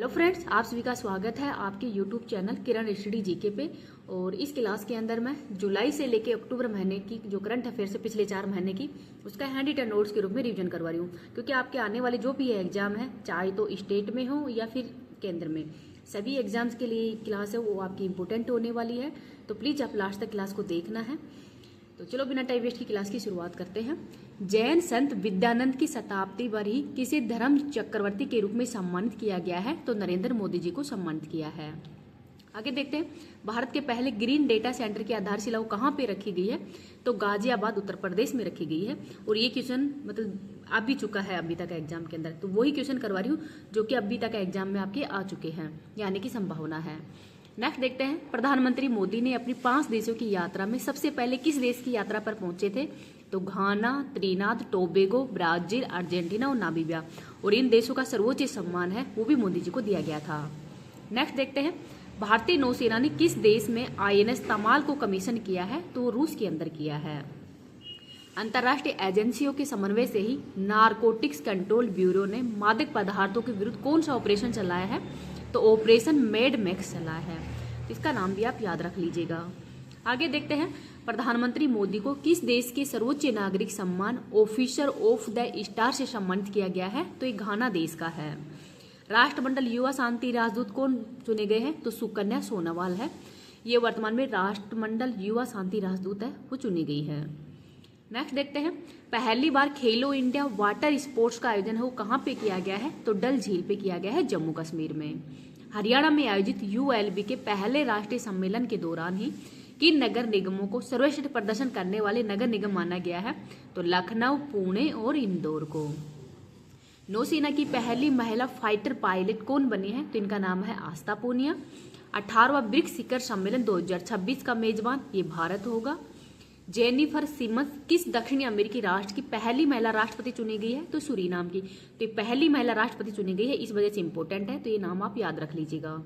Hello friends, आप सभी का स्वागत है आपके यूट्यूब चैनल किरण स्टडी जीके पे। और इस क्लास के अंदर मैं जुलाई से लेके अक्टूबर महीने की जो करंट अफेयर्स है पिछले 4 महीने की, उसका हैंड रिटन नोट्स के रूप में रिवीजन करवा रही हूँ। क्योंकि आपके आने वाले जो भी एग्जाम है, चाहे तो स्टेट में हो या फिर केंद्र में, सभी एग्जाम्स के लिए क्लास है वो आपकी इंपॉर्टेंट होने वाली है। तो प्लीज आप लास्ट तक क्लास को देखना है। तो चलो बिना टाइम वेस्ट की क्लास की शुरुआत करते हैं। जैन संत विद्यानंद की शताब्दी पर ही किसे धर्म चक्रवर्ती के रूप में सम्मानित किया गया है? तो नरेंद्र मोदी जी को सम्मानित किया है। आगे देखते हैं, भारत के पहले ग्रीन डेटा सेंटर की आधारशिला कहाँ पे रखी गई है? तो गाजियाबाद उत्तर प्रदेश में रखी गई है। और ये क्वेश्चन मतलब आ भी चुका है अभी तक एग्जाम के अंदर, तो वही क्वेश्चन करवा रही हूँ जो कि अभी तक एग्जाम में आपके आ चुके हैं, यानी कि संभावना है। नेक्स्ट देखते हैं, प्रधानमंत्री मोदी ने अपनी 5 देशों की यात्रा में सबसे पहले किस देश की यात्रा पर पहुंचे थे? तो घाना, त्रिनाद, टोबेगो, ब्राजील, अर्जेंटीना और नामीबिया। और इन देशों का सर्वोच्च सम्मान है वो भी मोदी जी को दिया गया था। नेक्स्ट देखते हैं, भारतीय नौसेना ने किस देश में INS तमाल को कमीशन किया है? तो रूस के अंदर किया है। अंतर्राष्ट्रीय एजेंसियों के समन्वय से ही नारकोटिक्स कंट्रोल ब्यूरो ने मादक पदार्थों के विरुद्ध कौन सा ऑपरेशन चलाया है? तो ऑपरेशन मेड मैक्स चला है। इसका नाम भी आप याद रख लीजिएगा। आगे देखते हैं, प्रधानमंत्री मोदी को किस देश के सर्वोच्च नागरिक सम्मान ऑफिसर ऑफ द स्टार से सम्मानित किया गया है? तो ये घाना देश का है। राष्ट्रमंडल युवा शांति राजदूत कौन चुने गए हैं? तो सुकन्या सोनोवाल है। ये वर्तमान में राष्ट्रमंडल युवा शांति राजदूत है, वो चुनी गई है। नेक्स्ट देखते हैं, पहली बार खेलो इंडिया वाटर स्पोर्ट्स का आयोजन है वो कहाँ पे किया गया है? तो डल झील पे किया गया है, जम्मू कश्मीर में। हरियाणा में आयोजित ULB के पहले राष्ट्रीय सम्मेलन के दौरान ही किन नगर निगमों को सर्वश्रेष्ठ प्रदर्शन करने वाले नगर निगम माना गया है? तो लखनऊ, पुणे और इंदौर को। नौसेना की पहली महिला फाइटर पायलट कौन बनी है? तो इनका नाम है आस्था पूनिया। 18वां ब्रिक्स शिखर सम्मेलन 2026 का मेजबान ये भारत होगा। जेनिफर सिमन्स किस दक्षिणी अमेरिकी राष्ट्र की पहली महिला राष्ट्रपति चुनी गई है? तो सूरीनाम की। तो ये पहली महिला राष्ट्रपति चुनी गई है, इस वजह से इंपॉर्टेंट है, तो ये नाम आप याद रख लीजिएगा।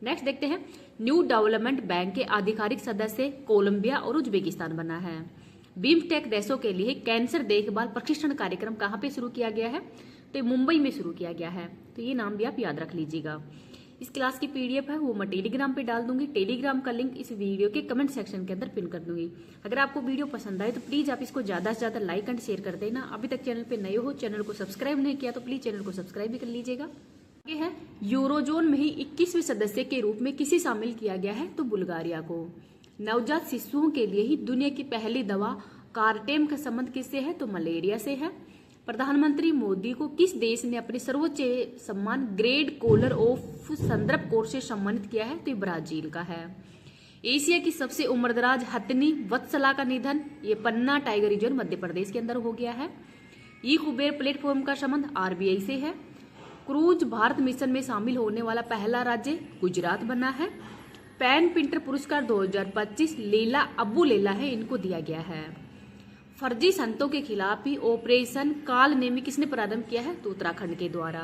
नेक्स्ट देखते हैं, न्यू डेवलपमेंट बैंक के आधिकारिक सदस्य कोलंबिया और उज्बेकिस्तान बना है। बिम्स्टेक देशों के लिए कैंसर देखभाल प्रशिक्षण कार्यक्रम कहाँ पे शुरू किया गया है? तो ये मुंबई में शुरू किया गया है, तो ये नाम भी आप याद रख लीजिएगा। इस क्लास की PDF है वो मैं टेलीग्राम पे डाल दूंगी। टेलीग्राम का लिंक इस वीडियो के कमेंट सेक्शन के अंदर पिन कर दूंगी। अगर आपको वीडियो पसंद आए तो प्लीज आप इसको ज्यादा से ज्यादा लाइक एंड शेयर कर देना। अभी तक चैनल पे नए हो, चैनल को सब्सक्राइब नहीं किया तो प्लीज चैनल को सब्सक्राइब भी कर लीजिएगा। आगे है, यूरोजोन में ही 21वें सदस्य के रूप में किसे शामिल किया गया है? तो बुल्गारिया को। नवजात शिशुओं के लिए ही दुनिया की पहली दवा कार्टेम का संबंध किससे है? तो मलेरिया से है। प्रधानमंत्री मोदी को किस देश ने अपने सर्वोच्च सम्मान ग्रेट कॉलर ऑफ संदर्भ कोर से सम्मानित किया है? तो ये ब्राजील का है। एशिया की सबसे उम्रदराज हथनी वत्सला का निधन ये पन्ना टाइगर रिजर्व मध्य प्रदेश के अंदर हो गया है। ई कुबेर प्लेटफॉर्म का संबंध RBI से है। क्रूज भारत मिशन में शामिल होने वाला पहला राज्य गुजरात बना है। पेन प्रिंटर पुरस्कार 2025 लीला अब्बू लेला है, इनको दिया गया है। फर्जी संतों के खिलाफ ही ऑपरेशन काल नेमी किसने प्रारंभ किया है? तो उत्तराखंड के द्वारा।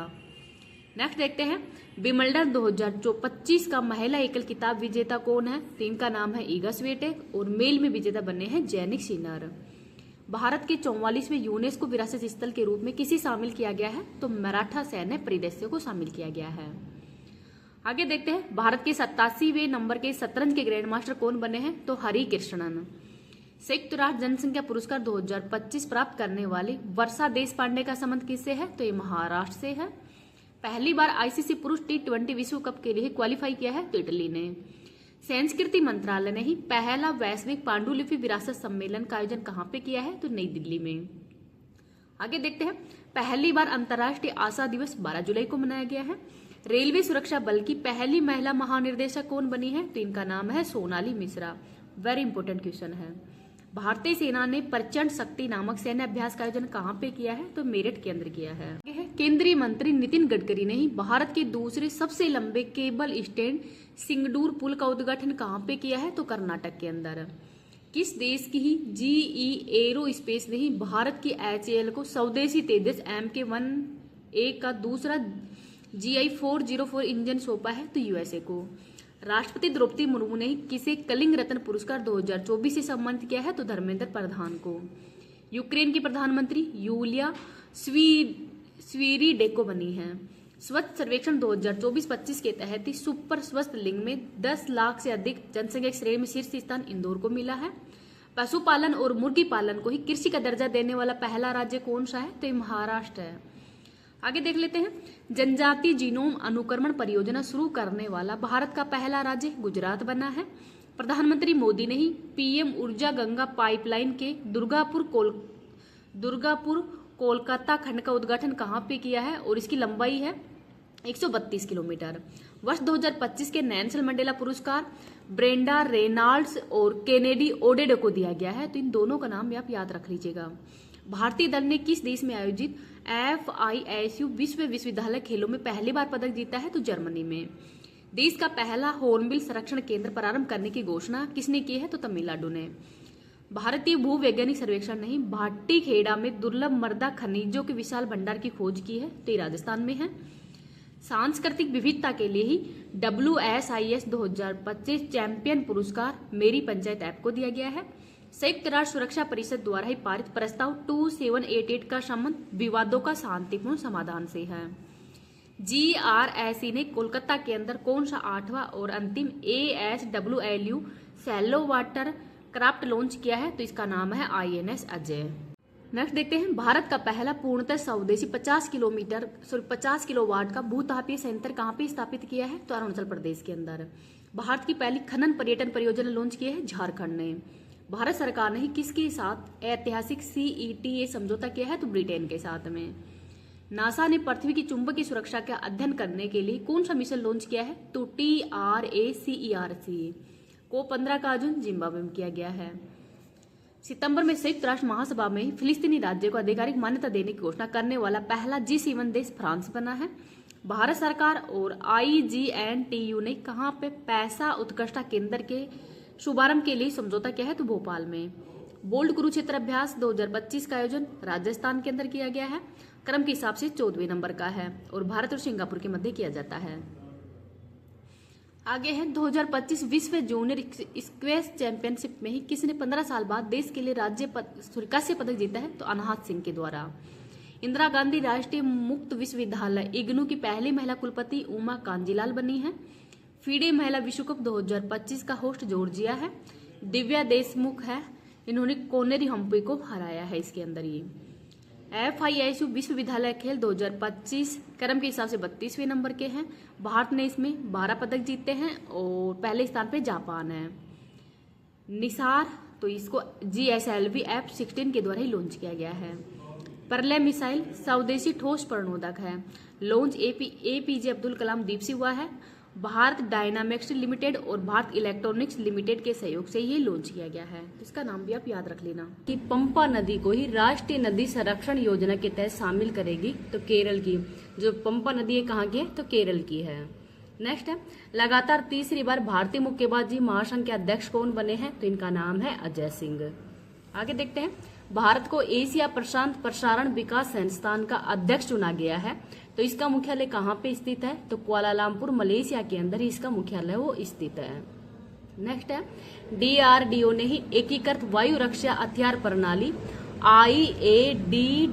नेक्स्ट देखते हैं, विमल्डन 2025 का महिला एकल किताब विजेता कौन है? तो इनका नाम है ईगा स्वीटेक। और मेल में विजेता बने हैं जैनिक सिन्नर। भारत के 44वें यूनेस्को विरासत स्थल के रूप में किसे शामिल किया गया है? तो मराठा सैन्य परिदृश्य को शामिल किया गया है। आगे देखते हैं, भारत के 87वें नंबर के शतरंज के ग्रैंड मास्टर कौन बने हैं? तो हरि कृष्णन। संयुक्त राष्ट्र जनसंख्या पुरस्कार 2025 प्राप्त करने वाली वर्षा देश पांडे का संबंध किससे है? तो ये महाराष्ट्र से है। पहली बार ICC पुरुष T20 विश्व कप के लिए क्वालिफाई किया है? तो इटली ने। संस्कृति मंत्रालय ने ही पहला वैश्विक पांडुलिपि विरासत सम्मेलन का आयोजन कहाँ पे किया है? तो नई दिल्ली में। आगे देखते हैं, पहली बार अंतर्राष्ट्रीय आशा दिवस 12 जुलाई को मनाया गया है। रेलवे सुरक्षा बल की पहली महिला महानिर्देशक कौन बनी है? तो इनका नाम है Sonali Mishra. Very important question है। भारतीय सेना ने प्रचंड शक्ति नामक सैन्य अभ्यास का आयोजन कहाँ पे किया है? तो मेरठ के अंदर किया है। केंद्रीय मंत्री नितिन गडकरी ने ही भारत के दूसरे सबसे लंबे केबल स्टैंड सिंगडूर पुल का उद्घाटन कहाँ पे किया है? तो कर्नाटक के अंदर। किस देश की ही GE एरोस्पेस ने ही भारत की HAL को स्वदेशी तेजस MK-1A का दूसरा GI 404 इंजन सौंपा है? तो USA को। राष्ट्रपति द्रौपदी मुर्मू ने किसे कलिंग रत्न पुरस्कार 2024 से सम्मानित किया है? तो धर्मेंद्र प्रधान को। यूक्रेन की प्रधानमंत्री यूलिया स्वीरिडेको बनी है। स्वच्छ सर्वेक्षण 2024-25 के तहत ही सुपर स्वस्थ लिंग में 10 लाख से अधिक जनसंख्या की श्रेणी में शीर्ष स्थान इंदौर को मिला है। पशुपालन और मुर्गी पालन को ही कृषि का दर्जा देने वाला पहला राज्य कौन सा है, तो ये महाराष्ट्र है। आगे देख लेते हैं, जनजातीय जीनोम अनुक्रमण परियोजना शुरू करने वाला भारत का पहला राज्य गुजरात बना है। प्रधानमंत्री मोदी ने ही पीएम ऊर्जा गंगा पाइपलाइन के दुर्गापुर कोलकाता खंड का उद्घाटन कहाँ पे किया है, और इसकी लंबाई है 132 किलोमीटर। वर्ष 2025 के नेल्सन मंडेला पुरस्कार ब्रेंडा रेनाल्ड्स और केनेडी ओडेडो को दिया गया है, तो इन दोनों का नाम भी आप याद रख लीजिएगा। भारतीय दल ने किस देश में आयोजित FISU विश्वविद्यालय खेलों में पहली बार पदक जीता है, तो जर्मनी में। देश का पहला हॉर्नबिल संरक्षण केंद्र प्रारंभ करने की घोषणा किसने की है, तो तमिलनाडु ने। भारतीय भूवैज्ञानिक सर्वेक्षण ने भाटी खेड़ा में दुर्लभ मृदा खनिजों के विशाल भंडार की खोज की है, तो ये राजस्थान में है। सांस्कृतिक विविधता के लिए ही WSIS 2025 चैंपियन पुरस्कार मेरी पंचायत ऐप को दिया गया है। संयुक्त राष्ट्र सुरक्षा परिषद द्वारा ही पारित प्रस्ताव 2788 का संबंध विवादों का शांतिपूर्ण समाधान से है। GRSE ने कोलकाता के अंदर कौन सा 8वां और अंतिम ASWLU shallow water craft launch किया है, तो इसका नाम है INS अजय। नेक्स्ट देखते हैं, भारत का पहला पूर्णतः स्वदेशी 50 किलोवाट का भूतापीय संयंत्र कहाँ पे स्थापित किया है, तो अरुणाचल प्रदेश के अंदर। भारत की पहली खनन पर्यटन परियोजना लॉन्च की है झारखंड ने। भारत सरकार ने ही किसके साथ ऐतिहासिक CETA समझौता किया है, तो ब्रिटेन के साथ में। नासा ने पृथ्वी की चुंबकीय सुरक्षा का अध्ययन करने के लिए कौन सा मिशन लॉन्च किया है, तो TRACERC को 15 का आयोजन जिम्बाब्वे में किया गया है। सितंबर में संयुक्त राष्ट्र महासभा में फिलिस्तीनी राज्य को आधिकारिक मान्यता देने की घोषणा करने वाला पहला G7 देश फ्रांस बना है। भारत सरकार और IGNTU ने कहां पे पैसा उत्कृष्टता केंद्र के शुभारंभ के लिए समझौता किया है, तो भोपाल में। बोल्ड कुरुक्षेत्र अभ्यास 2025 का आयोजन राजस्थान के अंदर किया गया है। क्रम के हिसाब से 14वें नंबर का है और भारत और सिंगापुर के मध्य किया जाता है। आगे है 2025 विश्व जूनियर स्क्वैश चैंपियनशिप में ही किसने 15 साल बाद देश के लिए कांस्य पदक जीता है, तो अनाहत सिंह के द्वारा। इंदिरा गांधी राष्ट्रीय मुक्त विश्वविद्यालय इग्नू की पहली महिला कुलपति उमा कांजीलाल बनी है। फीडे महिला विश्व कप 2025 का होस्ट जॉर्जिया है। दिव्या देशमुख है, इन्होंने कोनेरी हम्पी को हराया है इसके अंदर। ये FISU विश्वविद्यालय खेल 2025 क्रम के हिसाब से 32वें नंबर के हैं। भारत ने इसमें 12 पदक जीते हैं और पहले स्थान पे जापान है। निसार, तो इसको GSLV F-16 के द्वारा ही लॉन्च किया गया है। प्रलय मिसाइल स्वदेशी ठोस परमाणुक है। लॉन्च APJ अब्दुल कलाम द्वीप से हुआ है। भारत डायनामिक्स लिमिटेड और भारत इलेक्ट्रॉनिक्स लिमिटेड के सहयोग से ये लॉन्च किया गया है। इसका नाम भी आप याद रख लेना कि पंपा नदी को ही राष्ट्रीय नदी संरक्षण योजना के तहत शामिल करेगी, तो केरल की जो पंपा नदी है कहाँ की है, तो केरल की है। नेक्स्ट है, लगातार तीसरी बार भारतीय मुक्केबाजी महासंघ के अध्यक्ष कौन बने हैं, तो इनका नाम है अजय सिंह। आगे देखते हैं, भारत को एशिया प्रशांत प्रसारण विकास संस्थान का अध्यक्ष चुना गया है, तो इसका मुख्यालय कहाँ पे स्थित है, तो कुआलालंपुर मलेशिया के अंदर ही इसका मुख्यालय वो स्थित है। नेक्स्ट है, DRDO ने ही एकीकृत वायु रक्षा हथियार प्रणाली IADWS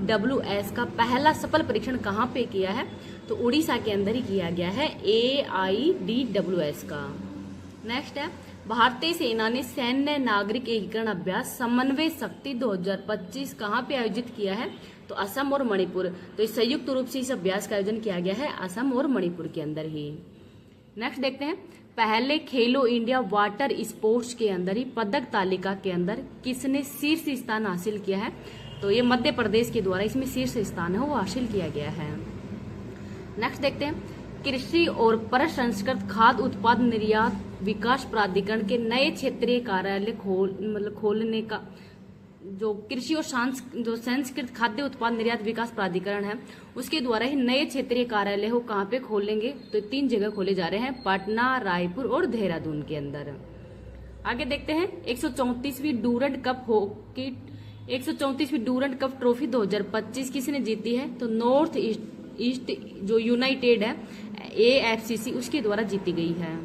का पहला सफल परीक्षण कहाँ पे किया है, तो उड़ीसा के अंदर ही किया गया है AIDWS का। नेक्स्ट है, भारतीय सेना ने सैन्य नागरिक एकीकरण अभ्यास समन्वय शक्ति 2025 कहाँ पे आयोजित किया है, तो असम और मणिपुर। तो इस संयुक्त रूप से इस अभ्यास का आयोजन किया गया है असम और मणिपुर के अंदर ही। नेक्स्ट देखते हैं, पहले खेलो इंडिया वाटर स्पोर्ट्स के अंदर ही पदक तालिका के अंदर किसने शीर्ष स्थान हासिल किया है, तो ये मध्य प्रदेश के द्वारा इसमें शीर्ष स्थान है वो हासिल किया गया है। नेक्स्ट देखते हैं, कृषि और प्रसंस्कृत खाद्य उत्पाद निर्यात विकास प्राधिकरण के नए क्षेत्रीय कार्यालय खोलने का जो कृषि और संस्कृत खाद्य उत्पाद निर्यात विकास प्राधिकरण है उसके द्वारा ही नए क्षेत्रीय कार्यालय हो कहाँ पे खोलेंगे, तो 3 जगह खोले जा रहे हैं, पटना, रायपुर और देहरादून के अंदर। आगे देखते हैं, 134वीं डूरंट कप ट्रॉफी 2025 किसने जीती है, तो नॉर्थ ईस्ट जो यूनाइटेड है AFCC उसके द्वारा जीती गई है।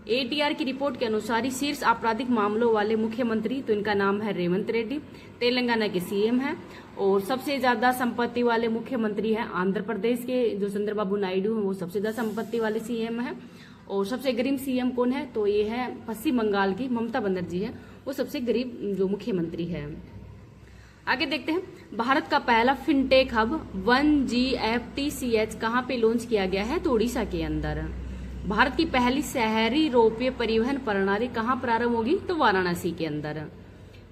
ATR की रिपोर्ट के अनुसार ही शीर्ष आपराधिक मामलों वाले मुख्यमंत्री, तो इनका नाम है रेवंत रेड्डी, तेलंगाना के CM हैं। और सबसे ज्यादा संपत्ति वाले मुख्यमंत्री हैं आंध्र प्रदेश के जो चंद्रबाबू नायडू हैं, वो सबसे ज्यादा संपत्ति वाले CM हैं। और सबसे गरीब CM कौन है, तो ये है पश्चिम बंगाल की ममता बनर्जी है, वो सबसे गरीब जो मुख्यमंत्री है। आगे देखते हैं, भारत का पहला फिनटेक हब 1GFTCH कहाँ पे लॉन्च किया गया है, तो उड़ीसा के अंदर। भारत की पहली शहरी रोपवे परिवहन प्रणाली कहाँ प्रारंभ होगी, तो वाराणसी के अंदर।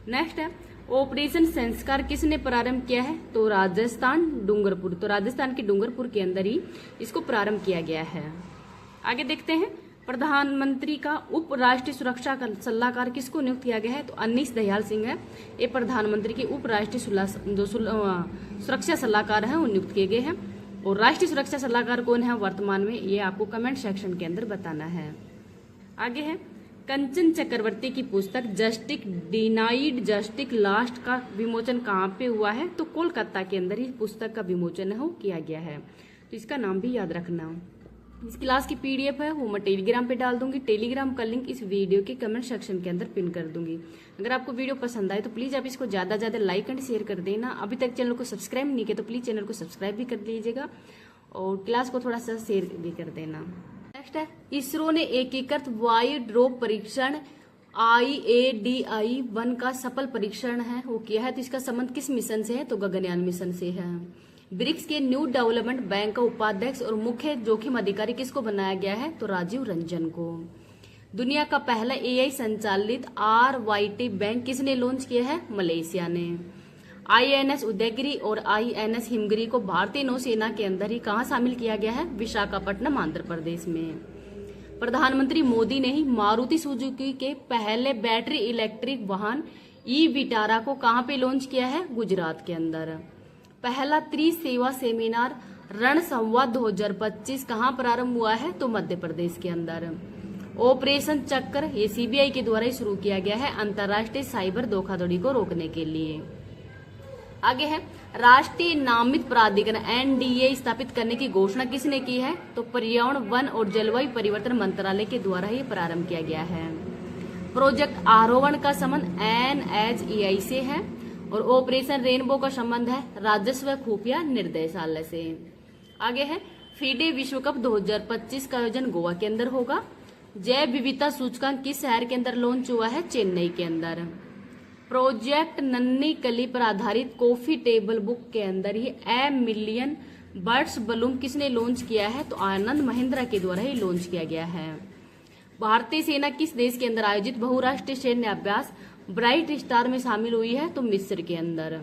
नेक्स्ट है, ऑपरेशन संस्कार किसने प्रारंभ किया है, तो राजस्थान डूंगरपुर, तो राजस्थान के डूंगरपुर के अंदर ही इसको प्रारंभ किया गया है। आगे देखते हैं, प्रधानमंत्री का उप राष्ट्रीय सुरक्षा सलाहकार किसको नियुक्त किया गया है, तो अनीस दयाल सिंह है, ये प्रधानमंत्री के उप राष्ट्रीय सुरक्षा सलाहकार हैं, वो नियुक्त किए गए हैं। और राष्ट्रीय सुरक्षा सलाहकार कौन है वर्तमान में, ये आपको कमेंट सेक्शन के अंदर बताना है। आगे है, कंचन चक्रवर्ती की पुस्तक जस्टिस डिनाइड जस्टिस लास्ट का विमोचन कहाँ पे हुआ है, तो कोलकाता के अंदर ही पुस्तक का विमोचन है वो किया गया है, तो इसका नाम भी याद रखना। इस क्लास की PDF है वो मैं टेलीग्राम पे डाल दूंगी, टेलीग्राम का लिंक इस वीडियो के कमेंट सेक्शन के अंदर पिन कर दूंगी। अगर आपको वीडियो पसंद आए तो प्लीज आप इसको ज्यादा ज्यादा लाइक एंड शेयर कर देना। अभी तक चैनल को सब्सक्राइब नहीं किया तो प्लीज चैनल को सब्सक्राइब भी कर लीजिएगा और क्लास को थोड़ा सा शेयर भी कर देना। नेक्स्ट है, इसरो ने एकीकृत वायु ड्रॉप परीक्षण IADI-1 का सफल परीक्षण है वो किया है, तो इसका संबंध किस मिशन से है, तो गगनयान मिशन से है। ब्रिक्स के न्यू डेवलपमेंट बैंक का उपाध्यक्ष और मुख्य जोखिम अधिकारी किसको बनाया गया है, तो राजीव रंजन को। दुनिया का पहला AI संचालित RYT बैंक किसने लॉन्च किया है, मलेशिया ने। INS उदयगिरी और INS हिमगिरी को भारतीय नौसेना के अंदर ही कहाँ शामिल किया गया है, विशाखापट्टनम आंध्र प्रदेश में। प्रधानमंत्री मोदी ने ही मारुति सुजुकी के पहले बैटरी इलेक्ट्रिक वाहन ई-विटारा को कहाँ पे लॉन्च किया है, गुजरात के अंदर। पहला त्रिसेवा सेमिनार रण संवाद 2025 कहाँ प्रारंभ हुआ है, तो मध्य प्रदेश के अंदर। ऑपरेशन चक्र ये CBI के द्वारा ही शुरू किया गया है अंतर्राष्ट्रीय साइबर धोखाधड़ी को रोकने के लिए। आगे है, राष्ट्रीय नामित प्राधिकरण NDA स्थापित करने की घोषणा किसने की है, तो पर्यावरण वन और जलवायु परिवर्तन मंत्रालय के द्वारा ही प्रारंभ किया गया है। प्रोजेक्ट आरोहण का संबंध NHAI से है और ऑपरेशन रेनबो का संबंध है राजस्व खुफिया निर्देशालय से। आगे है, फीडे विश्व कप 2025 का आयोजन गोवा के अंदर होगा। जैव विविधता सूचकांक किस शहर के अंदर लॉन्च हुआ है, चेन्नई के अंदर। प्रोजेक्ट नन्ही कली पर आधारित कॉफी टेबल बुक के अंदर ही ए मिलियन बर्ड्स बलून किसने लॉन्च किया है, तो आनंद महिंद्रा के द्वारा ही लॉन्च किया गया है। भारतीय सेना किस देश के अंदर आयोजित बहुराष्ट्रीय सैन्य अभ्यास ब्राइट स्टार में शामिल हुई है, तो मिस्र के अंदर।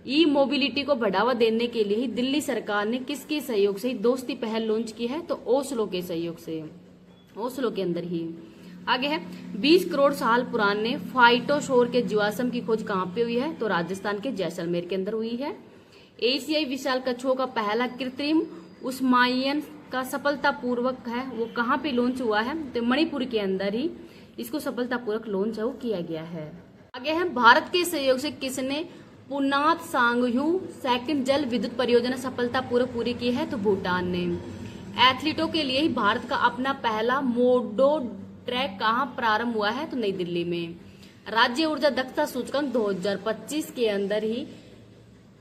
ई मोबिलिटी को बढ़ावा देने के लिए ही दिल्ली सरकार ने किसके सहयोग से दोस्ती पहल लॉन्च की है, तो ओस्लो के सहयोग से, ओस्लो के अंदर ही। आगे है, 20 करोड़ साल पुराने फाइटोशोर के जीवाश्म की खोज कहाँ पे हुई है, तो राजस्थान के जैसलमेर के अंदर हुई है। एशियाई विशाल कछुओं का पहला कृत्रिम उस्मायन का सफलतापूर्वक है वो कहाँ पे लॉन्च हुआ है, तो मणिपुर के अंदर ही इसको सफलतापूर्वक लॉन्च है वो किया गया है। आगे है, भारत के सहयोग से किसने पुनात सांगयू सेकंड जल विद्युत परियोजना सफलतापूर्वक पूरी की है, तो भूटान ने। एथलीटों के लिए ही भारत का अपना पहला मोडो ट्रैक कहाँ प्रारंभ हुआ है, तो नई दिल्ली में। राज्य ऊर्जा दक्षता सूचकांक 2025 के अंदर ही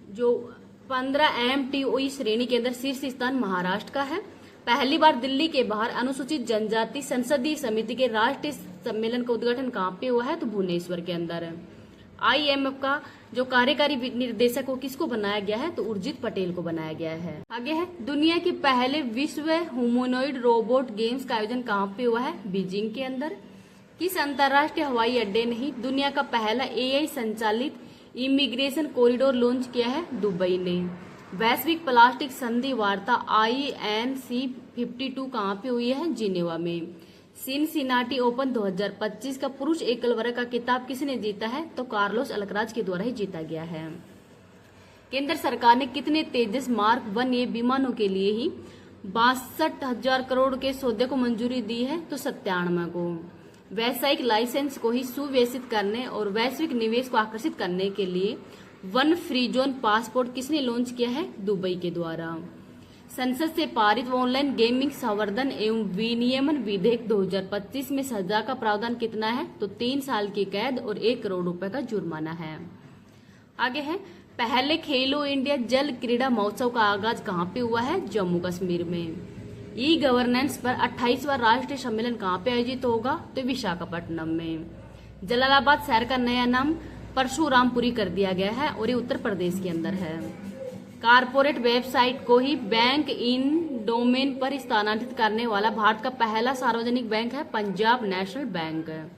जो 15 MTOE श्रेणी के अंदर शीर्ष स्थान महाराष्ट्र का है। पहली बार दिल्ली के बाहर अनुसूचित जनजाति संसदीय समिति के राष्ट्रीय सम्मेलन का उद्घाटन कहाँ पे हुआ है, तो भुवनेश्वर के अंदर। IMF का जो कार्यकारी निर्देशक को किसको बनाया गया है, तो उर्जित पटेल को बनाया गया है। आगे है, दुनिया के पहले विश्व ह्यूमनॉइड रोबोट गेम्स का आयोजन कहाँ पे हुआ है, बीजिंग के अंदर। किस अंतर्राष्ट्रीय हवाई अड्डे ने ही दुनिया का पहला AI संचालित इमिग्रेशन कॉरिडोर लॉन्च किया है, दुबई ने। वैश्विक प्लास्टिक संधि वार्ता INC52 कहाँ पे हुई है, जिनेवा में। सिनसिनाटी ओपन 2025 का पुरुष एकल वर्ग का खिताब किसने जीता है, तो कार्लोस अल्कराज के द्वारा ही जीता गया है। केंद्र सरकार ने कितने तेजस मार्क 1A विमानों के लिए ही 62,000 करोड़ के सौदे को मंजूरी दी है, तो 97 को। वैश्विक लाइसेंस को ही सुव्यवस्थित करने और वैश्विक निवेश को आकर्षित करने के लिए वन फ्री जोन पासपोर्ट किसने लॉन्च किया है, दुबई के द्वारा। संसद से पारित ऑनलाइन गेमिंग संवर्धन एवं विनियमन विधेयक 2025 में सजा का प्रावधान कितना है? तो 3 साल की कैद और 1 करोड़ रुपए का जुर्माना है। आगे है, पहले खेलो इंडिया जल क्रीड़ा महोत्सव का आगाज कहाँ पे हुआ है? जम्मू कश्मीर में। ई गवर्नेंस पर 28वां राष्ट्रीय सम्मेलन कहाँ पे आयोजित होगा? तो विशाखापट्टनम में। जलालाबाद शहर का नया नाम परशुरामपुरी कर दिया गया है और ये उत्तर प्रदेश के अंदर है। कारपोरेट वेबसाइट को ही बैंक इन डोमेन पर स्थानांतरित करने वाला भारत का पहला सार्वजनिक बैंक है पंजाब नेशनल बैंक।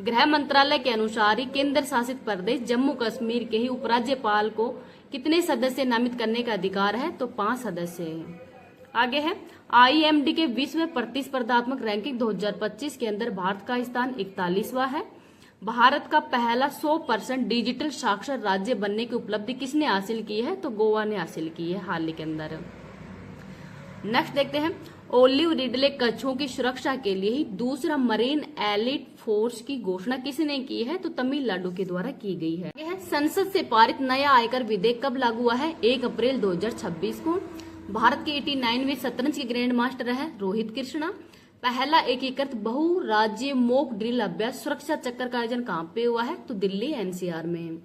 गृह मंत्रालय के अनुसार ही केंद्र शासित प्रदेश जम्मू कश्मीर के ही उपराज्यपाल को कितने सदस्य नामित करने का अधिकार है? तो 5 सदस्य। आगे है, IMD के विश्व प्रतिस्पर्धात्मक रैंकिंग 2025 के अंदर भारत का स्थान 41वां है। भारत का पहला 100% डिजिटल साक्षर राज्य बनने की उपलब्धि किसने हासिल की है? तो गोवा ने हासिल की है हाल ही के अंदर। नेक्स्ट देखते हैं, ओलिव रिडले कच्छों की सुरक्षा के लिए ही दूसरा मरीन एलिट फोर्स की घोषणा किसने की है? तो तमिलनाडु के द्वारा की गई है। यह संसद से पारित नया आयकर विधेयक कब लागू हुआ है? 1 अप्रैल 2026 को। भारत के 89वें शतरंज के ग्रैंड मास्टर है रोहित कृष्णा। पहला एकीकृत बहु राज्य मॉक ड्रिल अभ्यास सुरक्षा चक्कर का आयोजन कहाँ पे हुआ है? तो दिल्ली NCR में।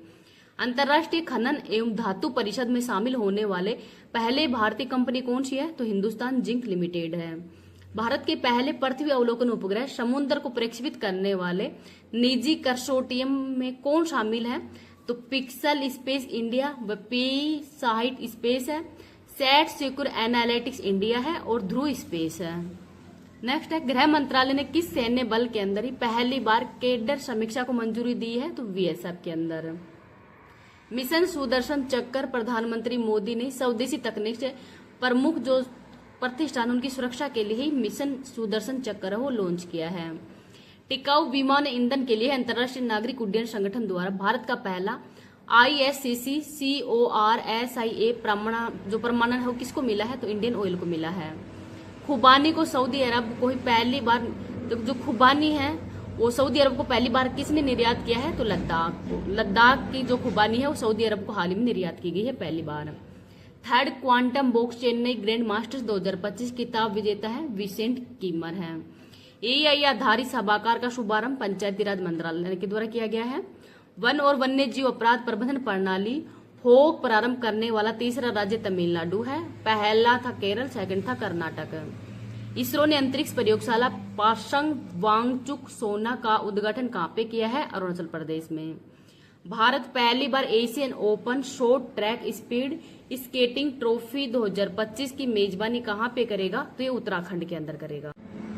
अंतर्राष्ट्रीय खनन एवं धातु परिषद में शामिल होने वाले पहले भारतीय कंपनी कौन सी है? तो हिंदुस्तान जिंक लिमिटेड है। भारत के पहले पृथ्वी अवलोकन उपग्रह समुद्र को प्रक्षेपित करने वाले निजी कंसोर्टियम में कौन शामिल है? तो पिक्सल स्पेस इंडिया व पी-साइट स्पेस है, सेट सिक्योर एनालिटिक्स इंडिया है और ध्रुव स्पेस है। नेक्स्ट है, गृह मंत्रालय ने किस सैन्य बल के अंदर ही पहली बार कैडर समीक्षा को मंजूरी दी है? तो VSF के अंदर। मिशन सुदर्शन चक्र प्रधानमंत्री मोदी ने स्वदेशी तकनीक से प्रमुख जो प्रतिष्ठान उनकी सुरक्षा के लिए ही मिशन सुदर्शन चक्र है वो लॉन्च किया है। टिकाऊ विमान ईंधन के लिए अंतर्राष्ट्रीय नागरिक उड्डयन संगठन द्वारा भारत का पहला ISCC CORSIA प्रमाणन है वो किसको मिला है? तो इंडियन ऑयल को मिला है। खुबानी को सऊदी अरब को ही पहली बार जो खुबानी है वो सऊदी अरब को पहली बार किसने निर्यात किया है? तो लद्दाख को। लद्दाख की जो खुबानी है वो सऊदी अरब को हाल ही में निर्यात की गई है पहली बार। Third quantum box Chennai grandmasters 2025 किताब विजेता है विसेंट कीमर है। AI आधारित सभागार का शुभारंभ पंचायती राज मंत्रालय के द्वारा किया गया है। वन और वन्य जीव अपराध प्रबंधन प्रणाली फोक प्रारंभ करने वाला तीसरा राज्य तमिलनाडु है। पहला था केरल, सेकंड था कर्नाटक। इसरो ने अंतरिक्ष प्रयोगशाला पासंग वांगचुक सोना का उद्घाटन कहाँ पे किया है? अरुणाचल प्रदेश में। भारत पहली बार Asian open short track speed skating trophy 2025 की मेजबानी कहाँ पे करेगा? तो ये उत्तराखंड के अंदर करेगा।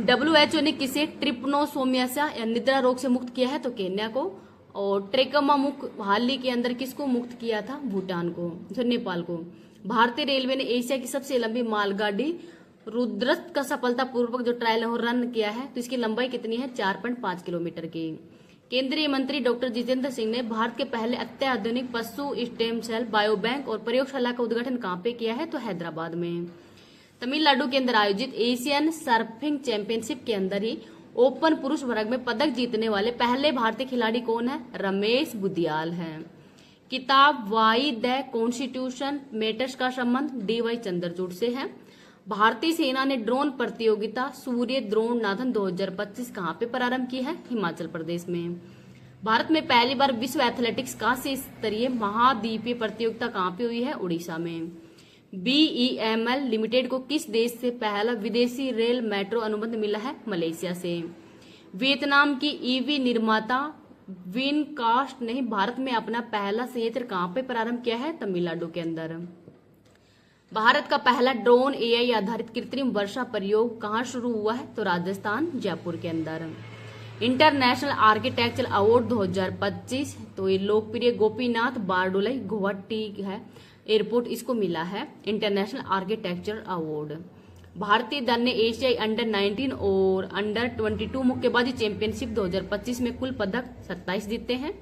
WHO ने किसे ट्रिपनोसोमियासिया या निद्रा रोग से मुक्त किया है? तो केन्या को। और ट्रेकोमा मुक्त हाल ही के अंदर किसको मुक्त किया था? भूटान को, नेपाल को। भारतीय रेलवे ने एशिया की सबसे लंबी मालगाड़ी रुद्रत का सफलतापूर्वक जो ट्रायल रन किया है तो इसकी लंबाई कितनी है? 4.5 किलोमीटर की। केंद्रीय मंत्री डॉक्टर जितेंद्र सिंह ने भारत के पहले अत्याधुनिक पशु स्टेम सेल बायो बैंक और प्रयोगशाला का उद्घाटन कहाँ पे किया है? तो हैदराबाद में। तमिलनाडु के अंदर आयोजित एशियन सर्फिंग चैंपियनशिप के अंदर ही ओपन पुरुष वर्ग में पदक जीतने वाले पहले भारतीय खिलाड़ी कौन है? रमेश बुदियाल हैं। किताब वाई द कॉन्स्टिट्यूशन मैटर्स का संबंध DY चंद्रचूड़ से है। भारतीय सेना ने ड्रोन प्रतियोगिता सूर्य द्रोण नाथन 2025 कहाँ पे प्रारंभ की है? हिमाचल प्रदेश में। भारत में पहली बार विश्व एथलेटिक्स कांस्य स्तरीय महाद्वीपीय प्रतियोगिता कहाँ पे हुई है? उड़ीसा में। BEML लिमिटेड को किस देश से पहला विदेशी रेल मेट्रो अनुबंध मिला है? मलेशिया से। वियतनाम की EV निर्माता विनकास्ट ने भारत में अपना पहला संयंत्र कहाँ पे प्रारंभ किया है? तमिलनाडु के अंदर। भारत का पहला ड्रोन AI आधारित कृत्रिम वर्षा प्रयोग कहाँ शुरू हुआ है? तो राजस्थान जयपुर के अंदर। इंटरनेशनल आर्किटेक्चर अवार्ड 2025 तो ये लोकप्रिय गोपीनाथ बारडोली गुवाहाटी है एयरपोर्ट इसको मिला है इंटरनेशनल आर्किटेक्चर अवार्ड। भारतीय दल ने एशियाई अंडर 19 और अंडर 22 मुक्केबाजी चैंपियनशिप 2025 में कुल पदक 27 जीते हैं।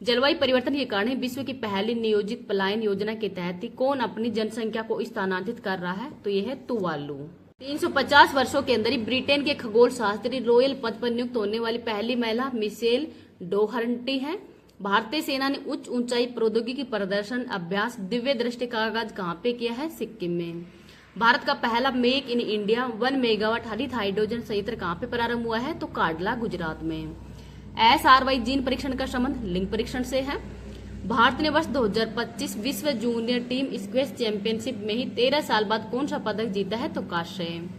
जलवायु परिवर्तन के कारण विश्व की पहली नियोजित पलायन योजना के तहत ही कौन अपनी जनसंख्या को स्थानांतरित कर रहा है? तो यह है तुवालू। 350 वर्षों के अंदर ही ब्रिटेन के खगोल शास्त्री रॉयल पद पर नियुक्त होने वाली पहली महिला मिशेल डोहर्टी है। भारतीय सेना ने उच्च ऊंचाई प्रौद्योगिकी प्रदर्शन अभ्यास दिव्य दृष्टि का आगाज कहाँ पे किया है? सिक्किम में। भारत का पहला मेक इन इंडिया 1 मेगावाट हरित हाइड्रोजन संयंत्र कहाँ पे प्रारंभ हुआ है? तो काडला, गुजरात में। SRY जीन परीक्षण का संबंध लिंग परीक्षण से है। भारत ने वर्ष 2025 विश्व जूनियर टीम स्क्वैश चैंपियनशिप में ही 13 साल बाद कौन सा पदक जीता है? तो कांस्य।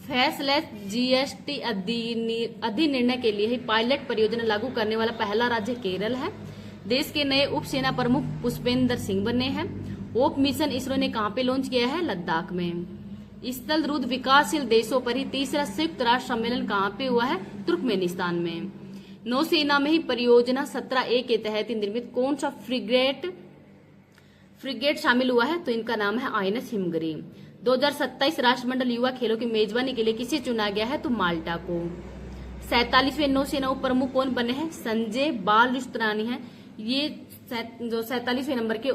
फेसलेस GST अधिनिर्णय के लिए ही पायलट परियोजना लागू करने वाला पहला राज्य केरल है। देश के नए उप सेना प्रमुख पुष्पेंद्र सिंह बने हैं। होप मिशन इसरो ने कहां पे लॉन्च किया है? लद्दाख में। स्थल रुद्ध विकासशील देशों पर ही तीसरा संयुक्त राष्ट्र सम्मेलन कहां पे हुआ है? तुर्कमेनिस्तान में। नौसेना में ही परियोजना 17A के तहत निर्मित कौन सा फ्रिगेट शामिल हुआ है? तो इनका नाम है INS हिमगिरी। 2027 राष्ट्रमंडल युवा खेलों की मेजबानी के लिए किसे चुना गया है? तो माल्टा को। 47वें नौसेना उप प्रमुख कौन बने हैं? संजय बालरिस्तरानी हैं। ये जो 47वें नंबर के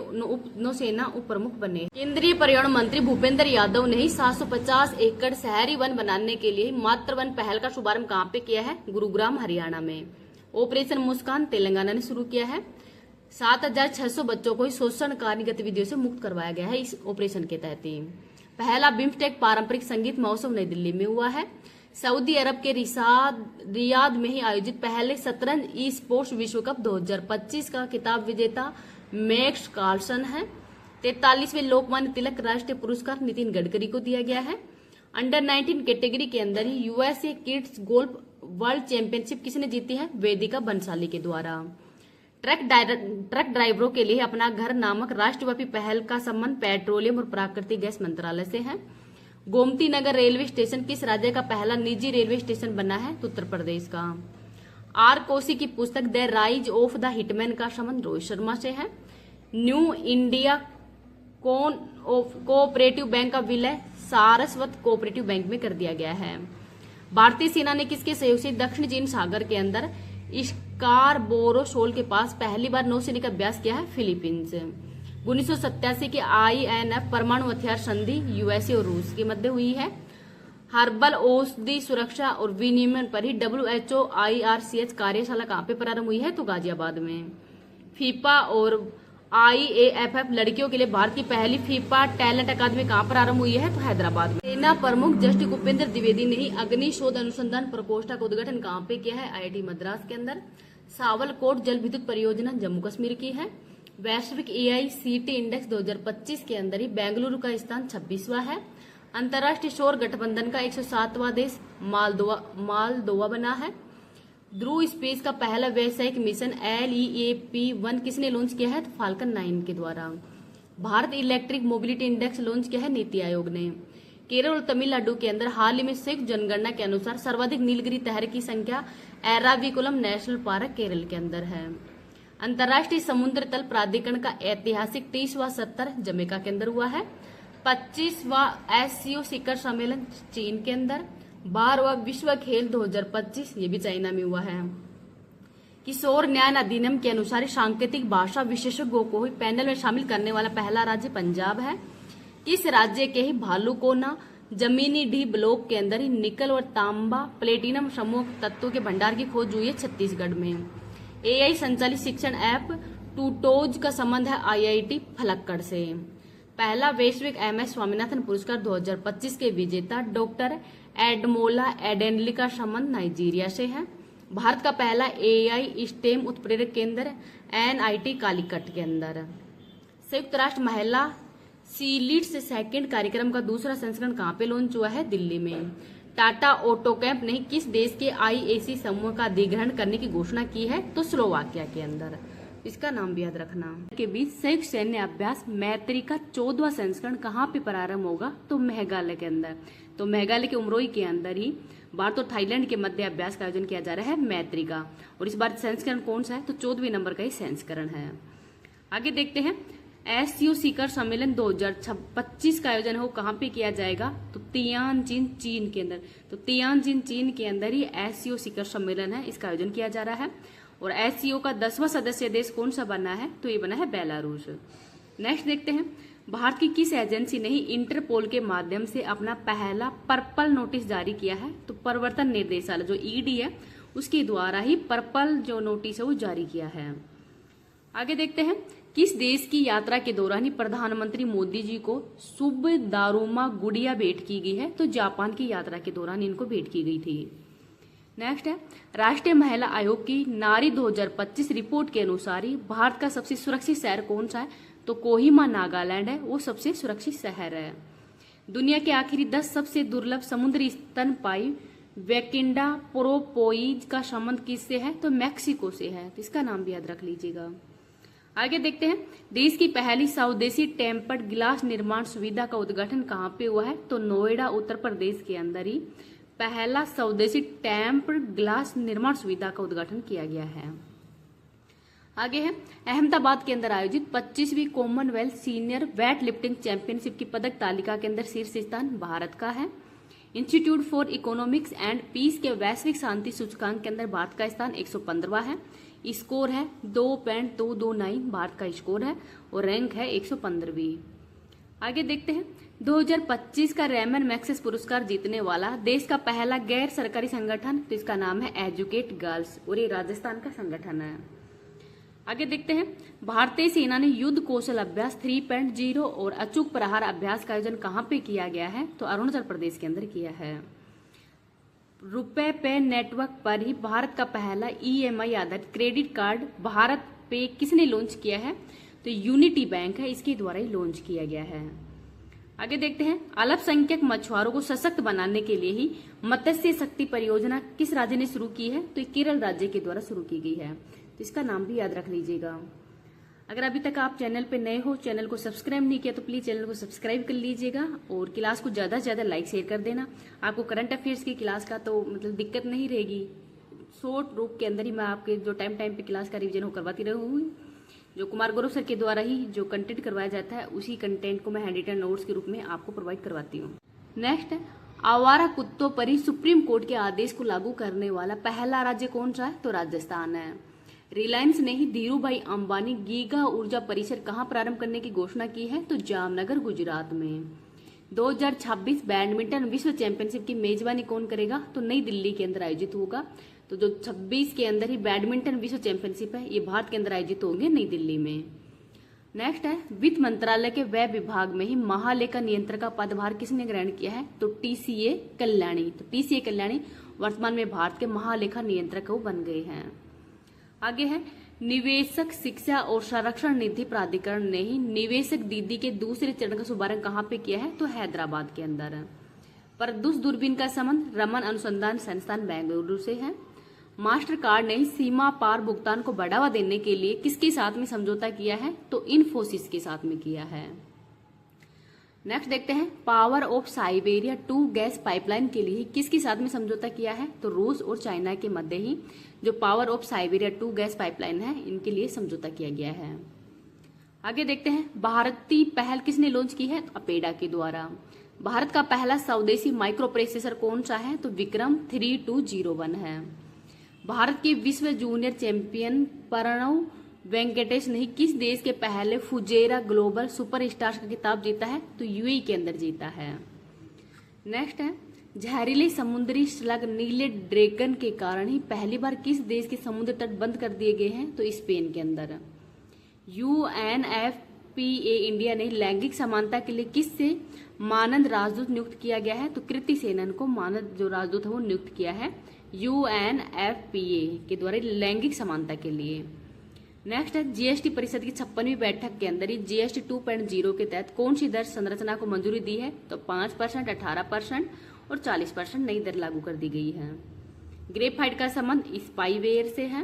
नौसेना उप प्रमुख बने। केंद्रीय पर्यावरण मंत्री भूपेंद्र यादव ने ही 750 एकड़ शहरी वन बनाने के लिए मातृ वन पहल का शुभारंभ कहाँ पे किया है? गुरुग्राम, हरियाणा में। ऑपरेशन मुस्कान तेलंगाना ने शुरू किया है। 7600 बच्चों को शोषणकारी गतिविधियों से मुक्त करवाया गया है इस ऑपरेशन के तहत ही। पहला बिम्स्टेक पारंपरिक संगीत महोत्सव नई दिल्ली में हुआ है। सऊदी अरब के रियाद में ही आयोजित पहले शतरंज ई स्पोर्ट्स विश्व कप 2025 का खिताब विजेता मैक्स कार्लसन है। 43वें लोकमान्य तिलक राष्ट्रीय पुरस्कार नितिन गडकरी को दिया गया है। अंडर 19 कैटेगरी के अंदर ही USA kids golf world championship किसने जीती है? वेदिका बंसाली के द्वारा। ट्रक ड्राइवरों के लिए अपना घर नामक राष्ट्रव्यापी पहल का संबंध पेट्रोलियम और प्राकृतिक गैस मंत्रालय से है। गोमती नगर रेलवे स्टेशन किस राज्य का पहला निजी रेलवे स्टेशन बना है? तो उत्तर प्रदेश का। R कोसी की पुस्तक the rise of the hitman का संबंध रोहित शर्मा से है। न्यू इंडिया कोऑपरेटिव बैंक का विलय सारस्वत कोऑपरेटिव बैंक में कर दिया गया है। भारतीय सेना ने किसके सहयोग से दक्षिण चीन सागर के अंदर स्कारबोरो शोल के पास पहली बार नौसैनिक अभ्यास किया है? फिलीपींस। 1987 के INF परमाणु हथियार संधि USA और रूस के मध्य हुई है। हर्बल औषधि सुरक्षा और विनियमन पर ही WHO IRCH कार्यशाला कहाँ पे प्रारंभ हुई है? तो गाजियाबाद में। फीफा और IAFF लड़कियों के लिए भारत की पहली फीफा टैलेंट अकादमी कहाँ प्रारंभ हुई है? तो हैदराबाद में। सेना प्रमुख जस्टिस उपेंद्र द्विवेदी ने ही अग्नि शोध अनुसंधान प्रकोष्ठ का उद्घाटन कहाँ पे किया है? IIT मद्रास के अंदर। सावलकोट जल विद्युत परियोजना जम्मू कश्मीर की है। वैश्विक AICT इंडेक्स 2025 के अंदर ही बेंगलुरु का स्थान 26वां है। अंतर्राष्ट्रीय सौर गठबंधन का 107वां देश मालदोवा बना है। ध्रुव स्पेस का पहला व्यावसायिक मिशन LEAP-1 किसने लॉन्च किया है? तो फाल्कन 9 के द्वारा। Bharat electric mobility index launch किया है नीति आयोग ने। केरल और तमिलनाडु के अंदर हाल ही में संयुक्त जनगणना के अनुसार सर्वाधिक नीलगिरी तहर की संख्या एराविकुलम नेशनल पार्क केरल के अंदर है। अंतर्राष्ट्रीय समुद्र तल प्राधिकरण का ऐतिहासिक 30वां सत्र जमैका के अंदर हुआ है। 25वां SCO शिखर सम्मेलन चीन के अंदर। 12वां विश्व खेल 2025 ये भी चाइना में हुआ है। किशोर न्याय अधिनियम के अनुसार सांकेतिक भाषा विशेषज्ञों को ही पैनल में शामिल करने वाला पहला राज्य पंजाब है। किस राज्य के ही भालूकोना जमीनी ढी ब्लॉक के अंदर ही निकल और तांबा प्लेटिनम समूह तत्वों के भंडार की खोज हुई है? छत्तीसगढ़ में। AI संचालित शिक्षण ऐप टूटोज का संबंध है IIT फलक्कड़ से। पहला वैश्विक MS स्वामीनाथन पुरस्कार 2025 के विजेता डॉक्टर एडमोला एडेनली का संबंध नाइजीरिया से है। भारत का पहला AI स्टेम उत्प्रेरक केंद्र NIT कालीकट के अंदर। संयुक्त राष्ट्र महिला सीलिड्स सेकंड कार्यक्रम का दूसरा संस्करण कहाँ पे लॉन्च हुआ है? दिल्ली में। टाटा ऑटोकैम्प ने किस देश के IAC समूह का अधिग्रहण करने की घोषणा की है? तो स्लोवाकिया के अंदर। इसका नाम भी याद रखना। के बीच संयुक्त सैन्य अभ्यास मैत्री का 14वां संस्करण कहाँ पे प्रारंभ होगा? तो मेघालय के अंदर। तो मेघालय के उमरोई के अंदर ही भारत और थाईलैंड के मध्य अभ्यास का आयोजन किया जा रहा है मैत्री का। और इस बार संस्करण कौन सा है? तो 14वें नंबर का ही संस्करण है। आगे देखते हैं SCO शिखर सम्मेलन 2025 का आयोजन हो कहाँ पे किया जाएगा? तो तियानजिन चीन के अंदर। तो तियानजिन चीन के अंदर ही SCO शिखर सम्मेलन है, इसका आयोजन किया जा रहा है। और SCO का 10वां सदस्य देश कौन सा बना है? तो ये बना है बेलारूस। नेक्स्ट देखते हैं भारत की किस एजेंसी ने ही इंटरपोल के माध्यम से अपना पहला पर्पल नोटिस जारी किया है? तो प्रवर्तन निर्देशालय जो ED है उसके द्वारा ही पर्पल जो नोटिस है वो जारी किया है। आगे देखते हैं किस देश की यात्रा के दौरान ही प्रधानमंत्री मोदी जी को सुबदारुमा गुड़िया भेंट की गई है? तो जापान की यात्रा के दौरान इनको भेंट की गई थी। नेक्स्ट है, राष्ट्रीय महिला आयोग की नारी 2025 रिपोर्ट के अनुसार ही भारत का सबसे सुरक्षित शहर कौन सा है? तो कोहिमा नागालैंड है, वो सबसे सुरक्षित शहर है। दुनिया के आखिरी 10 सबसे दुर्लभ समुद्री स्तनपायी वेकिंडा प्रोपोइज का संबंध किससे है? तो मैक्सिको से है, तो इसका नाम भी याद रख लीजिएगा। आगे देखते हैं, देश की पहली स्वदेशी टेम्पर्ड गिलास निर्माण सुविधा का उद्घाटन कहाँ पे हुआ है? तो नोएडा उत्तर प्रदेश के अंदर ही पहला स्वदेशी टेम्पर्ड ग्लास निर्माण सुविधा का उद्घाटन किया गया है। आगे है, अहमदाबाद के अंदर आयोजित 25वीं commonwealth senior weightlifting championship की पदक तालिका के अंदर शीर्ष स्थान भारत का है। Institute for Economics and Peace के वैश्विक शांति सूचकांक के अंदर भारत का स्थान 115वां है। स्कोर है 2.229 भारत का स्कोर है और रैंक है 115वीं। आगे देखते हैं, 2025 का रेमन मैक्सेस पुरस्कार जीतने वाला देश का पहला गैर सरकारी संगठन, तो इसका नाम है एजुकेट गर्ल्स और ये राजस्थान का संगठन है। आगे देखते हैं, भारतीय सेना ने युद्ध कौशल अभ्यास 3.0 और अचूक प्रहार अभ्यास का आयोजन कहाँ पे किया गया है? तो अरुणाचल प्रदेश के अंदर किया है। रुपए पे नेटवर्क पर ही भारत का पहला EMI आधारित क्रेडिट कार्ड भारत पे किसने लॉन्च किया है? तो यूनिटी बैंक है, इसके द्वारा ही लॉन्च किया गया है। आगे देखते हैं, अल्पसंख्यक मछुआरों को सशक्त बनाने के लिए ही मत्स्य शक्ति परियोजना किस राज्य ने शुरू की है? तो केरल राज्य के द्वारा शुरू की गई है, तो इसका नाम भी याद रख लीजिएगा। अगर अभी तक आप चैनल पे नए हो, चैनल को सब्सक्राइब नहीं किया तो प्लीज चैनल को सब्सक्राइब कर लीजिएगा और क्लास को ज्यादा से ज्यादा लाइक शेयर कर देना। आपको करंट अफेयर्स की क्लास का तो मतलब दिक्कत नहीं रहेगी, शॉर्ट रूप के अंदर ही मैं आपके जो टाइम पे क्लास का रिविजन हो करवाती रहूंगी। जो कुमार गौरव सर के द्वारा ही जो कंटेंट करवाया जाता है उसी कंटेंट को मैं हैंड रिटन नोट्स के रूप में आपको प्रोवाइड करवाती हूँ। नेक्स्ट है, आवारा कुत्तों पर ही सुप्रीम कोर्ट के आदेश को लागू करने वाला पहला राज्य कौन सा है? तो राजस्थान है। रिलायंस ने ही धीरू भाई अंबानी गीगा ऊर्जा परिसर कहाँ प्रारंभ करने की घोषणा की है? तो जामनगर गुजरात में। 2026 बैडमिंटन विश्व चैंपियनशिप की मेजबानी कौन करेगा? तो नई दिल्ली के अंदर आयोजित होगा। तो जो 26 के अंदर ही बैडमिंटन विश्व चैंपियनशिप है ये भारत के अंदर आयोजित होंगे नई दिल्ली में। नेक्स्ट है, वित्त मंत्रालय के व्यय विभाग में ही महालेखा नियंत्रक का पदभार किसने ग्रहण किया है? तो TCA कल्याणी। तो TCA कल्याणी वर्तमान में भारत के महालेखा नियंत्रक बन गए हैं। आगे है, निवेशक शिक्षा और संरक्षण निधि प्राधिकरण ने ही निवेशक दीदी के दूसरे चरण का शुभारंभ कहाँ पे किया है? तो हैदराबाद के अंदर। प्रदूष दूरबीन का संबंध रमन अनुसंधान संस्थान बेंगलुरु से है। मास्टर कार्ड ने सीमा पार भुगतान को बढ़ावा देने के लिए किसके साथ में समझौता किया है? तो इन्फोसिस के साथ में किया है। नेक्स्ट देखते हैं, power of Siberia 2 gas pipeline के लिए किसके साथ में समझौता किया है? तो रूस और चाइना के मध्य ही जो power of Siberia 2 gas pipeline है इनके लिए समझौता किया गया है। आगे देखते हैं, भारतीय पहल किसने लॉन्च की है? तो अपेडा के द्वारा। भारत का पहला स्वदेशी माइक्रो प्रोसेसर कौन सा है? तो विक्रम 3201 है। भारत के विश्व जूनियर चैंपियन प्रणव वेंकटेश ने किस देश के पहले फुजेरा ग्लोबल सुपरस्टार्स का खिताब जीता है? तो UAE के अंदर जीता है। नेक्स्ट है, जहरीले समुद्री स्लग नीले ड्रैगन के कारण ही पहली बार किस देश के समुद्र तट बंद कर दिए गए हैं? तो स्पेन के अंदर। UNFPA इंडिया ने लैंगिक समानता के लिए किससे मानद राजदूत नियुक्त किया गया है? तो कृति सेनन को मानद जो राजदूत है वो नियुक्त किया है UNFPA के द्वारा लैंगिक समानता के लिए। नेक्स्ट है, GST परिषद की 56वीं बैठक के अंदर ही GST 2.0 के तहत कौन सी दर संरचना को मंजूरी दी है? तो 5%, 18% और 40% नई दर लागू कर दी गई है। ग्रेफाइट का संबंध स्पाईवेयर से है।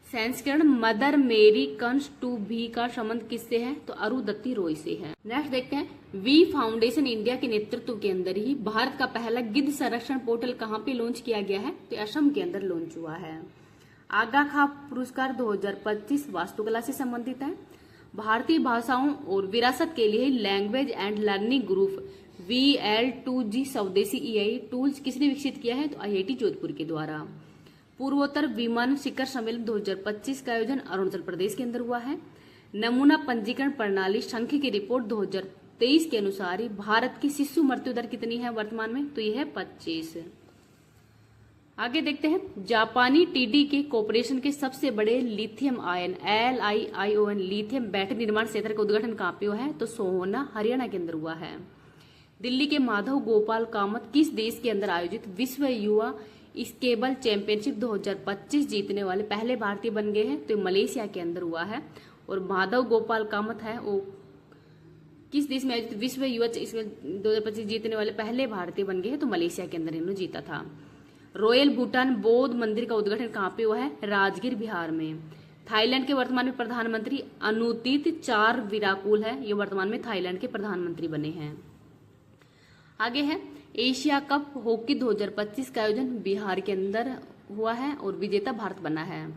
संस्करण मदर मेरी कंस टू भी का संबंध किससे है? तो अरुंधति रॉय से है। नेक्स्ट देखते हैं, वी फाउंडेशन इंडिया के नेतृत्व के अंदर ही भारत का पहला गिद्ध संरक्षण पोर्टल कहाँ पे लॉन्च किया गया है? तो असम के अंदर लॉन्च हुआ है। आगा खां पुरस्कार 2025 वास्तुकला से संबंधित है। भारतीय भाषाओं और विरासत के लिए language and learning group VL2G स्वदेशी EI टूल्स किसने विकसित किया है? तो IIT जोधपुर के द्वारा। पूर्वोत्तर विमान शिखर सम्मेलन 2025 का आयोजन अरुणाचल प्रदेश के अंदर हुआ है। नमूना पंजीकरण प्रणाली संख्य की रिपोर्ट 2023 के अनुसार ही भारत की शिशु मृत्यु दर कितनी है वर्तमान में? तो यह है 25। आगे देखते हैं, जापानी टीडी के कॉरपोरेशन के सबसे बड़े lithium ion LiION lithium battery निर्माण क्षेत्र का उद्घाटन कहाँ पे हुआ है? तो सोहना हरियाणा के अंदर हुआ है। दिल्ली के माधव गोपाल कामत किस देश के अंदर आयोजित विश्व युवा स्केबल चैंपियनशिप 2025 जीतने वाले पहले भारतीय बन गए हैं? तो मलेशिया के अंदर हुआ है। और माधव गोपाल कामत है वो किस देश में आयोजित विश्व युवा 2025 जीतने वाले पहले भारतीय बन गए हैं? तो मलेशिया के अंदर इन्होंने जीता था। रॉयल भूटान बौद्ध मंदिर का उद्घाटन कहाँ पे हुआ है? राजगीर बिहार में। थाईलैंड के वर्तमान में प्रधानमंत्री अनुतित चार विराकुल है, ये वर्तमान में थाईलैंड के प्रधानमंत्री बने हैं। आगे है, एशिया कप हॉकी 2025 का आयोजन बिहार के अंदर हुआ है और विजेता भारत बना है।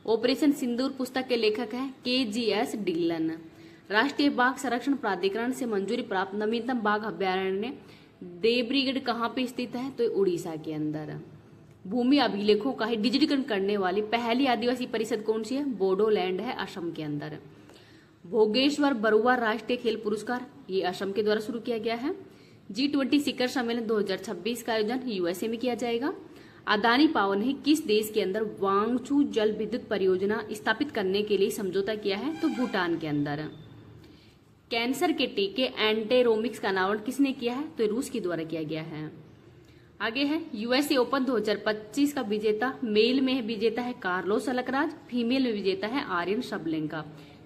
ऑपरेशन सिंदूर पुस्तक के लेखक है KGS डिलन। राष्ट्रीय बाघ संरक्षण प्राधिकरण से मंजूरी प्राप्त नवीनतम बाघ अभ्यारण्य देवरीगढ़ कहाँ पे स्थित है? तो उड़ीसा के अंदर। भूमि अभिलेखों का ही डिजिटीकरण करने वाली पहली आदिवासी परिषद कौन सी है? बोडोलैंड है, असम के अंदर। भोगेश्वर बरुआ राष्ट्रीय खेल पुरस्कार ये असम के द्वारा शुरू किया गया है। G20 शिखर सम्मेलन 2026 का आयोजन USA में किया जाएगा। अदानी पावर ने किस देश के अंदर वांगचू जल विद्युत परियोजना स्थापित करने के लिए समझौता किया है? तो भूटान के अंदर। कैंसर के टीके एंटेरोमिक्स का अनावरण किसने किया है? तो रूस के द्वारा किया गया है। आगे है, USA ओपन 2025 का विजेता मेल में विजेता है कार्लोस अलकराज, फीमेल में विजेता है आर्यन शबलेंका।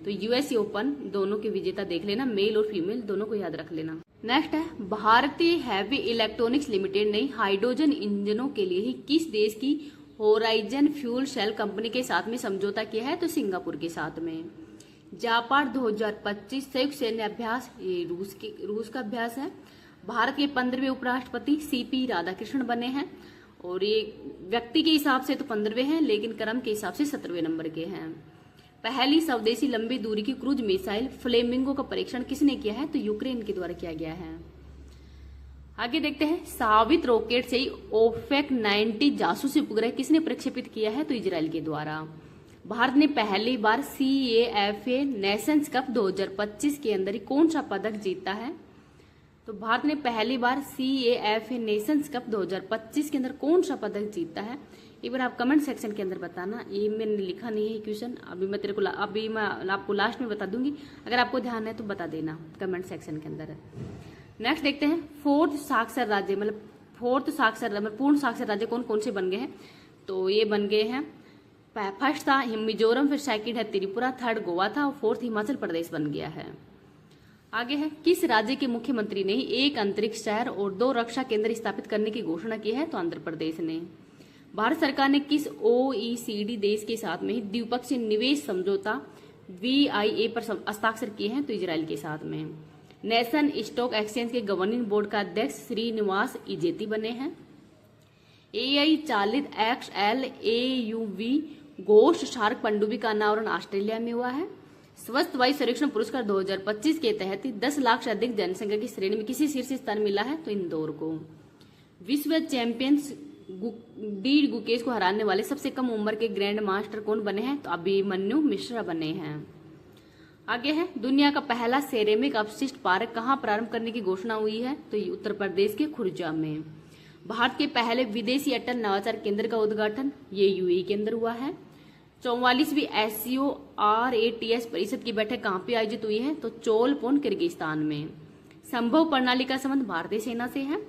तो USA ओपन दोनों के विजेता देख लेना, मेल और फीमेल दोनों को याद रख लेना। नेक्स्ट है, भारतीय हैवी इलेक्ट्रॉनिक्स लिमिटेड ने हाइड्रोजन इंजनों के लिए ही किस देश की होराइजन फ्यूल सेल कंपनी के साथ में समझौता किया है? तो सिंगापुर के साथ में। जापान 2025 संयुक्त सैन्य अभ्यास ये रूस का अभ्यास है। भारत के 15वें उपराष्ट्रपति CP राधाकृष्णन बने हैं और ये व्यक्ति के हिसाब से तो 15वें हैं, लेकिन क्रम के हिसाब से 17वें नंबर के हैं। पहली स्वदेशी लंबी दूरी की क्रूज मिसाइल फ्लेमिंगो का परीक्षण किसने किया है? तो यूक्रेन के द्वारा किया गया है। आगे देखते हैं, सावित रॉकेट से ही OPEC 90 जासूसी उपग्रह किसने प्रक्षेपित किया है? तो इजराइल के द्वारा। भारत ने पहली बार CAFA नेशंस कप 2025 के अंदर ही कौन सा पदक जीता है? तो भारत ने पहली बार CAFA नेशंस कप 2025 के अंदर कौन सा पदक जीता है? एक बार आप कमेंट सेक्शन के अंदर बताना। ये मैंने लिखा नहीं है क्वेश्चन, अभी मैं आपको लास्ट में बता दूंगी, अगर आपको ध्यान है तो बता देना कमेंट सेक्शन के अंदर। नेक्स्ट देखते हैं, फोर्थ साक्षर राज्य मतलब पूर्ण साक्षर राज्य कौन कौन से बन गए हैं? तो ये बन गए हैं, फर्स्ट था मिजोरम, फिर सेकंड है त्रिपुरा, थर्ड गोवा था और फोर्थ हिमाचल प्रदेश बन गया है। आगे है, किस राज्य के मुख्यमंत्री ने एक अंतरिक्ष शहर और 2 रक्षा केंद्र स्थापित करने की घोषणा की है? तो आंध्र प्रदेश ने। भारत सरकार ने किस OECD देश के साथ में द्विपक्षीय निवेश समझौता VIA पर हस्ताक्षर किए हैं? तो इजराइल के साथ में। नेशन स्टॉक एक्सचेंज के गवर्निंग बोर्ड का अध्यक्ष श्रीनिवास इजेती बने हैं। AI चालित XLAUV घोष शार्क पनडुब्बी का अनावरण ऑस्ट्रेलिया में हुआ है। स्वस्थ वायु सर्वेक्षण पुरस्कार 2025 के तहत 10 लाख से अधिक जनसंख्या की श्रेणी में किसी शीर्ष स्थान मिला है? तो इंदौर को। विश्व चैंपियंस डी गुकेश को हराने वाले सबसे कम उम्र के ग्रैंड मास्टर कौन बने हैं? तो अभिमन्यु मिश्रा बने हैं। आगे है, दुनिया का पहला सेरेमिक अपशिष्ट पार्क कहाँ प्रारंभ करने की घोषणा हुई है? तो ये उत्तर प्रदेश के खुर्जा में। भारत के पहले विदेशी अटल नवाचार केंद्र का उद्घाटन ये UAE के अंदर हुआ है। 44वीं SCO RATS परिषद की बैठक कहाँ पे आयोजित हुई है? तो चोलपोन किर्गिस्तान में। संभव प्रणाली का संबंध भारतीय सेना से है।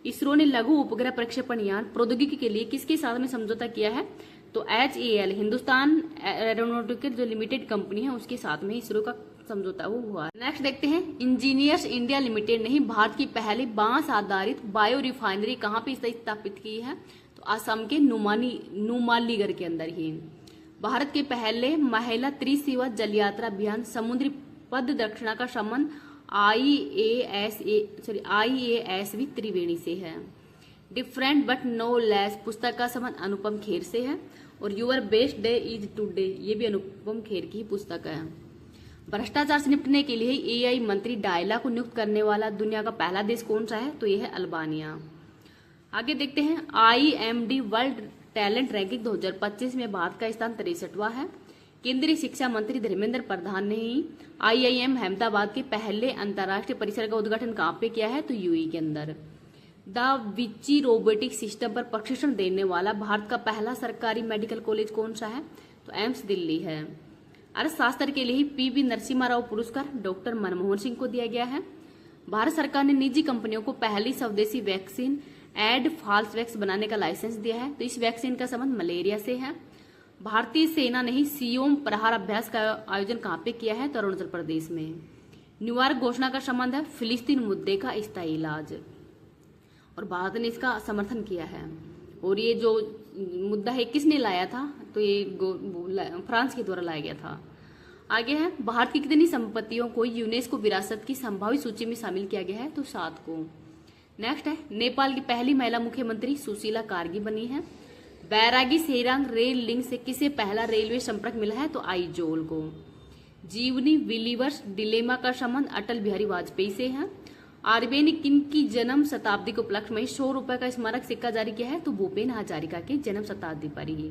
इसरो ने लघु उपग्रह प्रक्षेपण यान प्रौद्योगिकी के लिए किसके साथ में समझौता किया है? तो HAL हिंदुस्तान एरोनॉटिकल जो लिमिटेड कंपनी है उसके साथ में इसरो का समझौता हुआ। नेक्स्ट देखते हैं, इंजीनियर्स इंडिया लिमिटेड ने ही भारत की पहली बांस आधारित बायो रिफाइनरी कहाँ पे स्थापित की है? तो असम के नुमालीगढ़ के अंदर ही। भारत के पहले महिला त्रिशिवा जल यात्रा अभियान समुद्री पद दक्षिणा का संबंध IASV त्रिवेणी से है। डिफरेंट बट नो लेस पुस्तक का संबंध अनुपम खेर से है और your best day is today ये भी अनुपम खेर की पुस्तक है। भ्रष्टाचार से निपटने के लिए AI मंत्री डायला को नियुक्त करने वाला दुनिया का पहला देश कौन सा है? तो यह है अल्बानिया। आगे देखते हैं, IMD वर्ल्ड टैलेंट रैंकिंग 2025 में भारत का स्थान 63वां है। केंद्रीय शिक्षा मंत्री धर्मेंद्र प्रधान ने ही IIM अहमदाबाद के पहले अंतर्राष्ट्रीय परिसर का उद्घाटन कहाँ पे किया है? तो UAE के अंदर। द विची रोबोटिक सिस्टम पर प्रशिक्षण देने वाला भारत का पहला सरकारी मेडिकल कॉलेज कौन सा है? तो एम्स दिल्ली है। अर्थशास्त्र के लिए ही पीवी नरसिम्हा राव पुरस्कार डॉक्टर मनमोहन सिंह को दिया गया है। भारत सरकार ने निजी कंपनियों को पहली स्वदेशी वैक्सीन एडफ्लासवैक्स बनाने का लाइसेंस दिया है। तो इस वैक्सीन का संबंध मलेरिया से है। भारतीय सेना ने ही सियोम प्रहार अभ्यास का आयोजन कहाँ पे किया है? तो अरुणाचल प्रदेश में। न्यूयॉर्क घोषणा का संबंध है फिलिस्तीन मुद्दे का स्थायी इलाज, और भारत ने इसका समर्थन किया है। और ये जो मुद्दा है किसने लाया था? तो ये फ्रांस के द्वारा लाया गया था। आगे है, भारत की कितनी संपत्तियों को यूनेस्को विरासत की संभावित सूची में शामिल किया गया है? तो 7 को। नेक्स्ट है, नेपाल की पहली महिला मुख्यमंत्री सुशीला कार्गी बनी है। बैरागी सेरांग रेल लिंक से किसे पहला रेलवे संपर्क मिला है? तो आइजोल को। जीवनी विलीवर्स डिलेमा का संबंध अटल बिहारी वाजपेयी से है। आरबीआई ने किनकी जन्म शताब्दी के उपलक्ष्य में 100 रुपए का स्मारक सिक्का जारी किया है? तो भूपेन हजारिका की जन्म शताब्दी पर ही।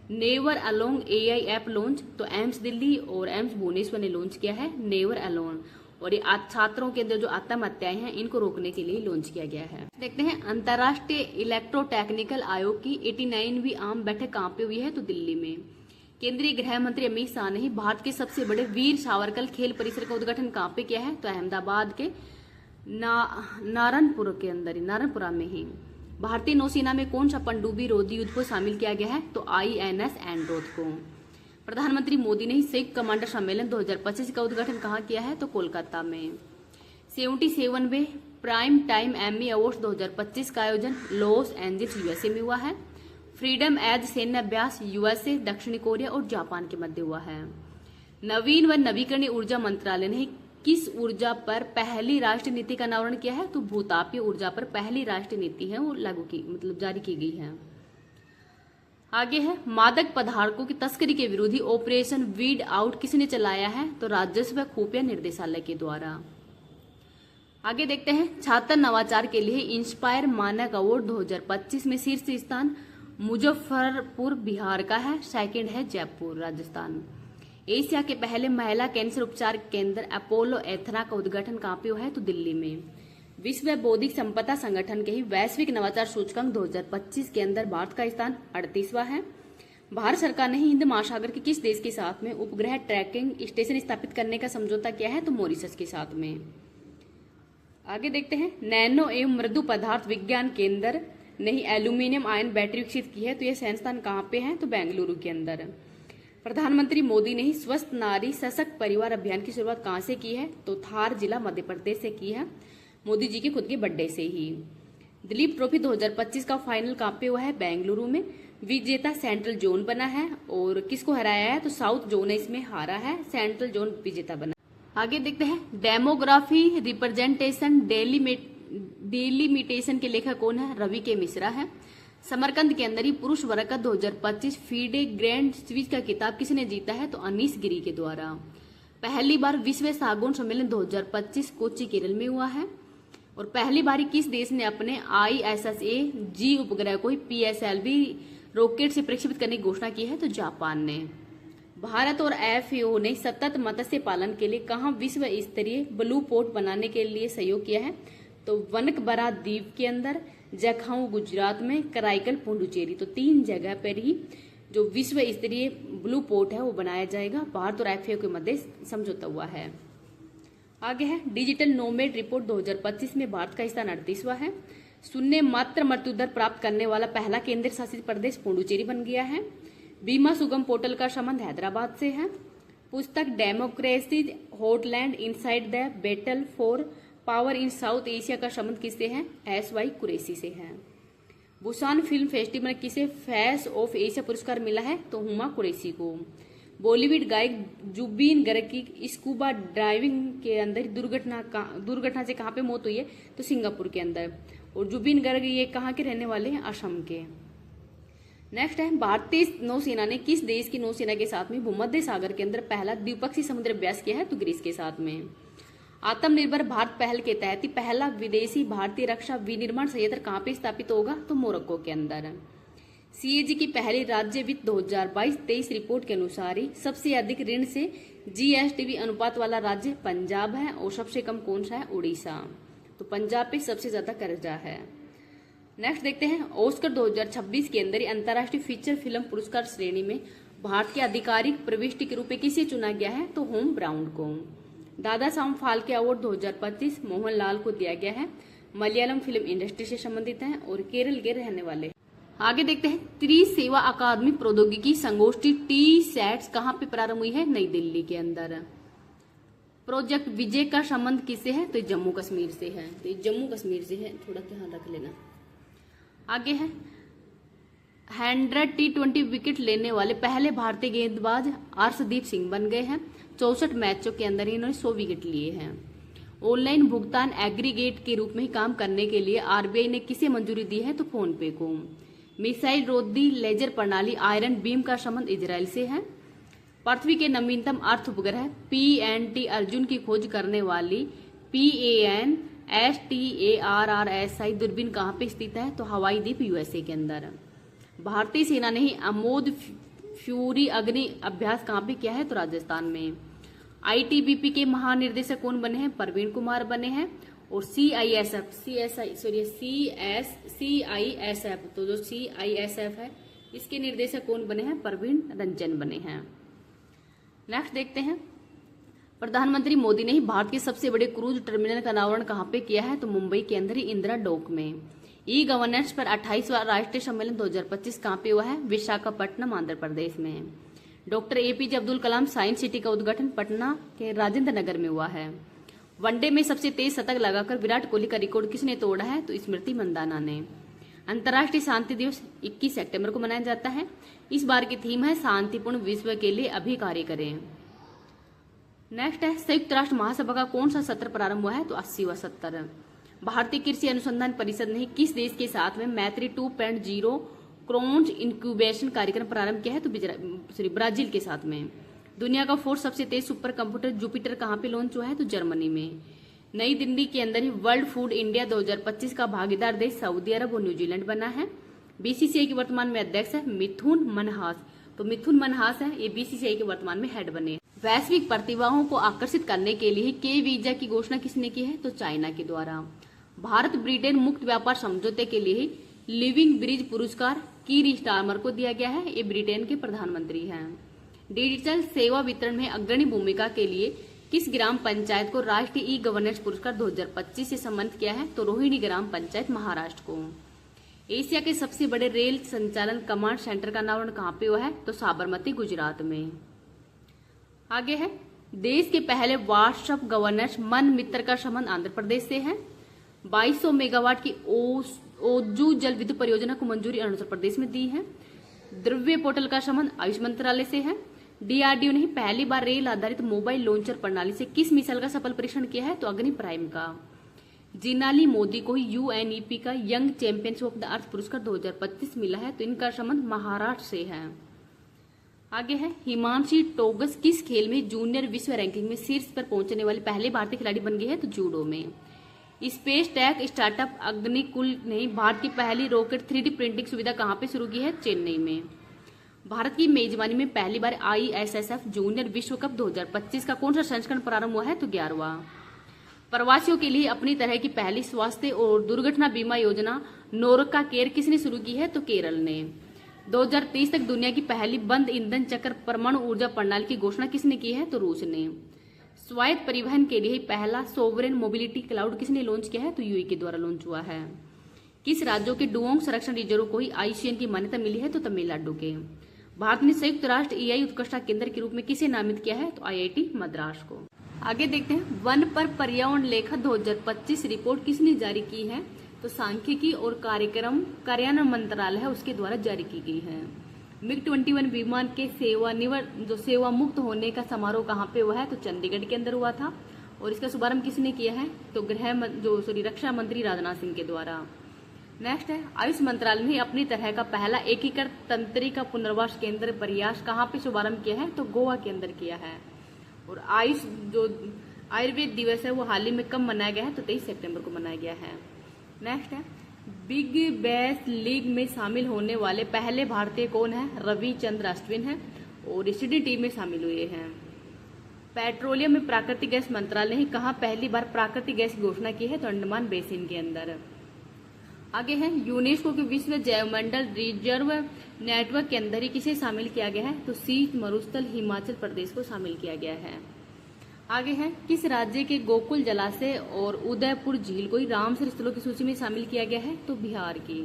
नेवर अलोंग एआई ऐप लॉन्च, तो एम्स दिल्ली और एम्स भुवनेश्वर ने लॉन्च किया है नेवर अलोन, और ये छात्रों के अंदर जो आत्महत्याएं हैं इनको रोकने के लिए लॉन्च किया गया है। देखते हैं, अंतर्राष्ट्रीय इलेक्ट्रोटेक्निकल आयोग की 89वीं आम बैठक कहाँ पे हुई है? तो दिल्ली में। केंद्रीय गृह मंत्री अमित शाह ने ही भारत के सबसे बड़े वीर सावरकर खेल परिसर का उद्घाटन कहाँ पे किया है? तो अहमदाबाद के नारायणपुरा में ही। भारतीय नौसेना में कौन सा पनडुब्बी रोधी युद्ध को शामिल किया गया है? तो INS एंड्रोथ को। प्रधानमंत्री मोदी ने ही संयुक्त कमांडर सम्मेलन 2025 का उद्घाटन कहाँ किया है? तो कोलकाता में। 77वें प्राइम टाइम एमी अवार्ड 2025 का आयोजन लॉस एंजल्स USA में हुआ है। फ्रीडम एज सैन्य अभ्यास USA, दक्षिणी कोरिया और जापान के मध्य हुआ है। नवीन व नवीकरणीय ऊर्जा मंत्रालय ने किस ऊर्जा पर पहली राष्ट्रीय नीति का अनावरण किया है? तो भूतापीय ऊर्जा पर पहली राष्ट्रीय नीति है वो जारी की गई है। आगे है, मादक पदार्थों की तस्करी के विरोधी ऑपरेशन वीड आउट किसने चलाया है? तो राजस्व खुफिया निर्देशालय के द्वारा। आगे देखते हैं, छात्र नवाचार के लिए इंस्पायर मानक अवार्ड 2025 में शीर्ष स्थान मुजफ्फरपुर बिहार का है, सेकंड है जयपुर राजस्थान। एशिया के पहले महिला कैंसर उपचार केंद्र अपोलो एथना का उद्घाटन कहाँ पे हुआ है? तो दिल्ली में। विश्व बौद्धिक संपदा संगठन के ही वैश्विक नवाचार सूचकांक 2025 के अंदर भारत का स्थान 38वां है। भारत सरकार ने हिंद महासागर के किस देश के साथ में उपग्रह ट्रैकिंग स्टेशन स्थापित करने का समझौता किया है? तो मॉरिशस के साथ में। आगे देखते हैं, नैनो एवं मृदु पदार्थ विज्ञान केंद्र ने ही एल्यूमिनियम आयन बैटरी विकसित की है। तो यह संस्थान कहाँ पे है? तो बेंगलुरु के अंदर। प्रधानमंत्री मोदी ने ही स्वस्थ नारी सशक्त परिवार अभियान की शुरुआत कहाँ से की है? तो थार जिला मध्य प्रदेश से की है, मोदी जी के खुद के बर्थडे से ही। दिलीप ट्रॉफी 2025 का फाइनल कहाँ पे हुआ है? बेंगलुरु में। विजेता सेंट्रल जोन बना है, और किसको हराया है? तो साउथ जोन ने इसमें हारा है, सेंट्रल जोन विजेता बना। आगे देखते हैं, डेमोग्राफी रिप्रेजेंटेशन डेलिमिटेशन के लेखक कौन है? रवि के मिश्रा है। समरकंद के अंदर ही पुरुष वर्ग का 2025 फीडे ग्रैंड स्विच का खिताब किसने जीता है? तो अनीश गिरी के द्वारा। पहली बार विश्व सागौन सम्मेलन 2025 कोच्चि केरल में हुआ है। और पहली बार किस देश ने अपने ISSA-G उपग्रह को PSLV रॉकेट से प्रक्षेपित करने की घोषणा की है? तो जापान ने। भारत और FAO ने सतत मत्स्य पालन के लिए कहाँ विश्व स्तरीय ब्लू पोर्ट बनाने के लिए सहयोग किया है? तो वनकबरा द्वीप के अंदर, जखाऊ गुजरात में, कराईकल पुडुचेरी। तो 3 जगह पर ही जो विश्व स्तरीय ब्लू पोर्ट है वो बनाया जाएगा। भारत और FAO के मध्य समझौता हुआ है। आगे है, डिजिटल नोमेड रिपोर्ट 2025 में भारत का स्थान 38वां है। शून्य मात्र मृत्यु दर प्राप्त करने वाला पहला केंद्र शासित प्रदेश पुडुचेरी बन गया है। बीमा सुगम पोर्टल का संबंध हैदराबाद से है। पुस्तक democracy heartland inside the battle for power in South Asia का संबंध किससे है? SY कुरैशी से है। बुसान फिल्म फेस्टिवल में किसे फेस ऑफ एशिया पुरस्कार मिला है? तो हुमा कुरैशी को। बॉलीवुड गायक जुबिन गर्ग की स्कूबा ड्राइविंग के अंदर दुर्घटना से कहाँ पे मौत हुई है? तो सिंगापुर के अंदर। और जुबिन गर्ग ये कहाँ के रहने वाले हैं? असम के। नेक्स्ट है, भारतीय नौसेना ने किस देश की नौसेना के साथ में भूमध्य सागर के अंदर पहला द्विपक्षीय समुद्र अभ्यास किया है? तो ग्रीस के साथ में। आत्मनिर्भर भारत पहल के तहत ही पहला विदेशी भारतीय रक्षा विनिर्माण संयंत्र कहाँ पे स्थापित होगा? तो मोरक्को के अंदर। CAG की पहली राज्य वित्त 2022-23 रिपोर्ट के अनुसार ही सबसे अधिक ऋण से GSTV अनुपात वाला राज्य पंजाब है, और सबसे कम कौन सा है? उड़ीसा। तो पंजाब पे सबसे ज्यादा कर्जा है। नेक्स्ट देखते हैं, ऑस्कर 2026 के अंदर अंतर्राष्ट्रीय फीचर फिल्म पुरस्कार श्रेणी में भारत के आधिकारिक प्रविष्टि के रूप में किसे चुना गया है? तो होम ब्राउन को। दादा साहब फाल्के अवार्ड 2025 मोहनलाल को दिया गया है। मलयालम फिल्म इंडस्ट्री से संबंधित है और केरल के रहने वाले। आगे देखते हैं, त्रिसेवा अकादमी प्रौद्योगिकी संगोष्ठी TSATS कहाँ पे प्रारंभ हुई है? नई दिल्ली के अंदर। प्रोजेक्ट विजय का संबंध किससे है? तो जम्मू कश्मीर से है। तो जम्मू कश्मीर से है, थोड़ा ध्यान रख लेना। आगे है, 100 T20 विकेट लेने वाले पहले भारतीय गेंदबाज अर्शदीप सिंह बन गए हैं। 64 मैचों के अंदर इन्होंने 100 विकेट लिए हैं। ऑनलाइन भुगतान एग्रीगेट के रूप में ही काम करने के लिए RBI ने किसे मंजूरी दी है? तो फोन पे को। मिसाइल रोधी लेजर प्रणाली आयरन बीम का संबंध इजराइल से है। पृथ्वी के नवीनतम अर्थ उपग्रह PNT अर्जुन की खोज करने वाली PANSTARRSI दूरबीन कहाँ पे स्थित है? तो हवाई द्वीप USA के अंदर। भारतीय सेना ने ही अमोद फ्यूरी अग्नि अभ्यास कहाँ पे किया है? तो राजस्थान में। ITBP के महानिर्देशक कौन बने हैं? प्रवीण कुमार बने हैं। और CISF तो जो CISF है इसके निर्देशक कौन बने हैं? प्रवीण रंजन बने हैं। नेक्स्ट देखते हैं, प्रधानमंत्री मोदी ने ही भारत के सबसे बड़े क्रूज टर्मिनल का अनावरण कहाँ पे किया है? तो मुंबई के अंदर ही इंदिरा डोक में। गवर्नेंस पर 28वां राष्ट्रीय सम्मेलन 2025 कहाँ पे हुआ है? विशाखापट्टनम आंध्र प्रदेश में। Doctor APJ Abdul Kalam science city का उद्घाटन पटना के राजेंद्र नगर में हुआ है। वनडे में सबसे तेज शतक लगाकर विराट कोहली का रिकॉर्ड किसने तोड़ा है? तो स्मृति मंदाना ने। अंतर्राष्ट्रीय शांति दिवस 21 सितंबर को मनाया जाता है। इस बार की थीम है शांतिपूर्ण विश्व के लिए अभी कार्य करें। नेक्स्ट है, संयुक्त राष्ट्र महासभा का कौन सा सत्र प्रारंभ हुआ है? तो 80वां सत्र। भारतीय कृषि अनुसंधान परिषद ने किस देश के साथ में मैत्री 2.0 क्रोन्स इंक्यूबेशन कार्यक्रम प्रारंभ किया है? तो ब्राजील के साथ में। दुनिया का 4th सबसे तेज सुपर कंप्यूटर जुपिटर कहाँ पे लॉन्च हुआ है? तो जर्मनी में। नई दिल्ली के अंदर ही वर्ल्ड फूड इंडिया 2025 का भागीदार देश सऊदी अरब और न्यूजीलैंड बना है। BCCI के वर्तमान में अध्यक्ष है मिथुन मनहास। तो मिथुन मनहास है, ये BCCI के वर्तमान में हेड बने। वैश्विक प्रतिभाओं को आकर्षित करने के लिए के वीजा की घोषणा किसने की है? तो चाइना के द्वारा। भारत ब्रिटेन मुक्त व्यापार समझौते के लिए लिविंग ब्रिज पुरस्कार कीर स्टारमर को दिया गया है। ये ब्रिटेन के प्रधानमंत्री हैं। डिजिटल सेवा वितरण में अग्रणी भूमिका के लिए किस ग्राम पंचायत को राष्ट्रीय गवर्नेंस पुरस्कार 2025 से सम्मानित किया है? तो रोहिणी ग्राम पंचायत महाराष्ट्र को। एशिया के सबसे बड़े रेल संचालन कमांड सेंटर का अनावरण कहाँ पे हुआ है? तो साबरमती गुजरात में। आगे है, देश के पहले व्हाट्सएप गवर्नेंस मन मित्र का संबंध आंध्र प्रदेश से है। 2200 मेगावाट की ओजू जल विद्युत परियोजना को मंजूरी अरुणाचल प्रदेश में दी है। द्रव्य पोर्टल का संबंध आयुष मंत्रालय से है। DRDO ने पहली बार रेल आधारित मोबाइल लॉन्चर प्रणाली से किस मिसाइल का सफल परीक्षण किया है? तो अग्नि प्राइम का। जिनाली मोदी को UNEP का young champions of the earth पुरस्कार 2025 मिला है। तो इनका संबंध महाराष्ट्र से है। आगे है, हिमांशी टोगस किस खेल में जूनियर विश्व रैंकिंग में शीर्ष पर पहुंचने वाले पहले भारतीय खिलाड़ी बन गए हैं? तो जूडो में। स्पेस टेक स्टार्टअप अग्निकुल ने भारत की पहली रॉकेट 3D प्रिंटिंग सुविधा कहाँ पे शुरू की है? चेन्नई में। भारत की मेजबानी में पहली बार ISSF जूनियर विश्व कप 2025 का कौन सा संस्करण प्रारंभ हुआ है? तो 11वां। प्रवासियों के लिए अपनी तरह की पहली स्वास्थ्य और दुर्घटना बीमा योजना नोरका केयर किसने शुरू की है? तो केरल ने। 2030 तक दुनिया की पहली बंद ईंधन चक्र परमाणु ऊर्जा प्रणाली की घोषणा किसने की है? तो रूस ने। स्वायत्त परिवहन के लिए पहला सोवरेन मोबिलिटी क्लाउड किसने लॉन्च किया है? तो UAE के द्वारा लॉन्च हुआ है। किस राज्यों के डुओंग संरक्षण रिजर्व को ही IUCN की मान्यता मिली है? तो तमिलनाडु के। भारत ने संयुक्त राष्ट्र AI उत्कृष्टता केंद्र के रूप में किसे नामित किया है? तो IIT मद्रास को। आगे देखते हैं, वन पर पर्यावरण लेखा 2025 रिपोर्ट किसने जारी की है? तो सांख्यिकी और कार्यक्रम कार्यान्वयन मंत्रालय है उसके द्वारा जारी की गई है। MiG-21 विमान के सेवा मुक्त होने का समारोह कहाँ पे हुआ है? तो चंडीगढ़ के अंदर हुआ था। और इसका शुभारंभ किसने किया है? तो रक्षा मंत्री राजनाथ सिंह के द्वारा। नेक्स्ट है, आयुष मंत्रालय ने अपनी तरह का पहला एकीकृत तंत्रिका पुनर्वास केंद्र प्रयास कहाँ पे शुभारंभ किया है? तो गोवा के अंदर किया है। और आयुर्वेद दिवस है वो हाल ही में कब मनाया गया है? तो 23 सितंबर को मनाया गया है। नेक्स्ट है, बिग बैश लीग में शामिल होने वाले पहले भारतीय कौन है? रविचंद्र अश्विन है और सिडनी टीम में शामिल हुए हैं। पेट्रोलियम में प्राकृतिक गैस मंत्रालय ने कहाँ पहली बार प्राकृतिक गैस की घोषणा की है? तो अंडमान बेसिन के अंदर। आगे है यूनेस्को के विश्व जैवमंडल रिजर्व नेटवर्क के अंदर ही किसे शामिल किया गया है? तो शीत मरुस्थल हिमाचल प्रदेश को शामिल किया गया है। आगे है किस राज्य के गोकुल जलाशय और उदयपुर झील को ही रामसर स्थलों की सूची में शामिल किया गया है? तो बिहार की।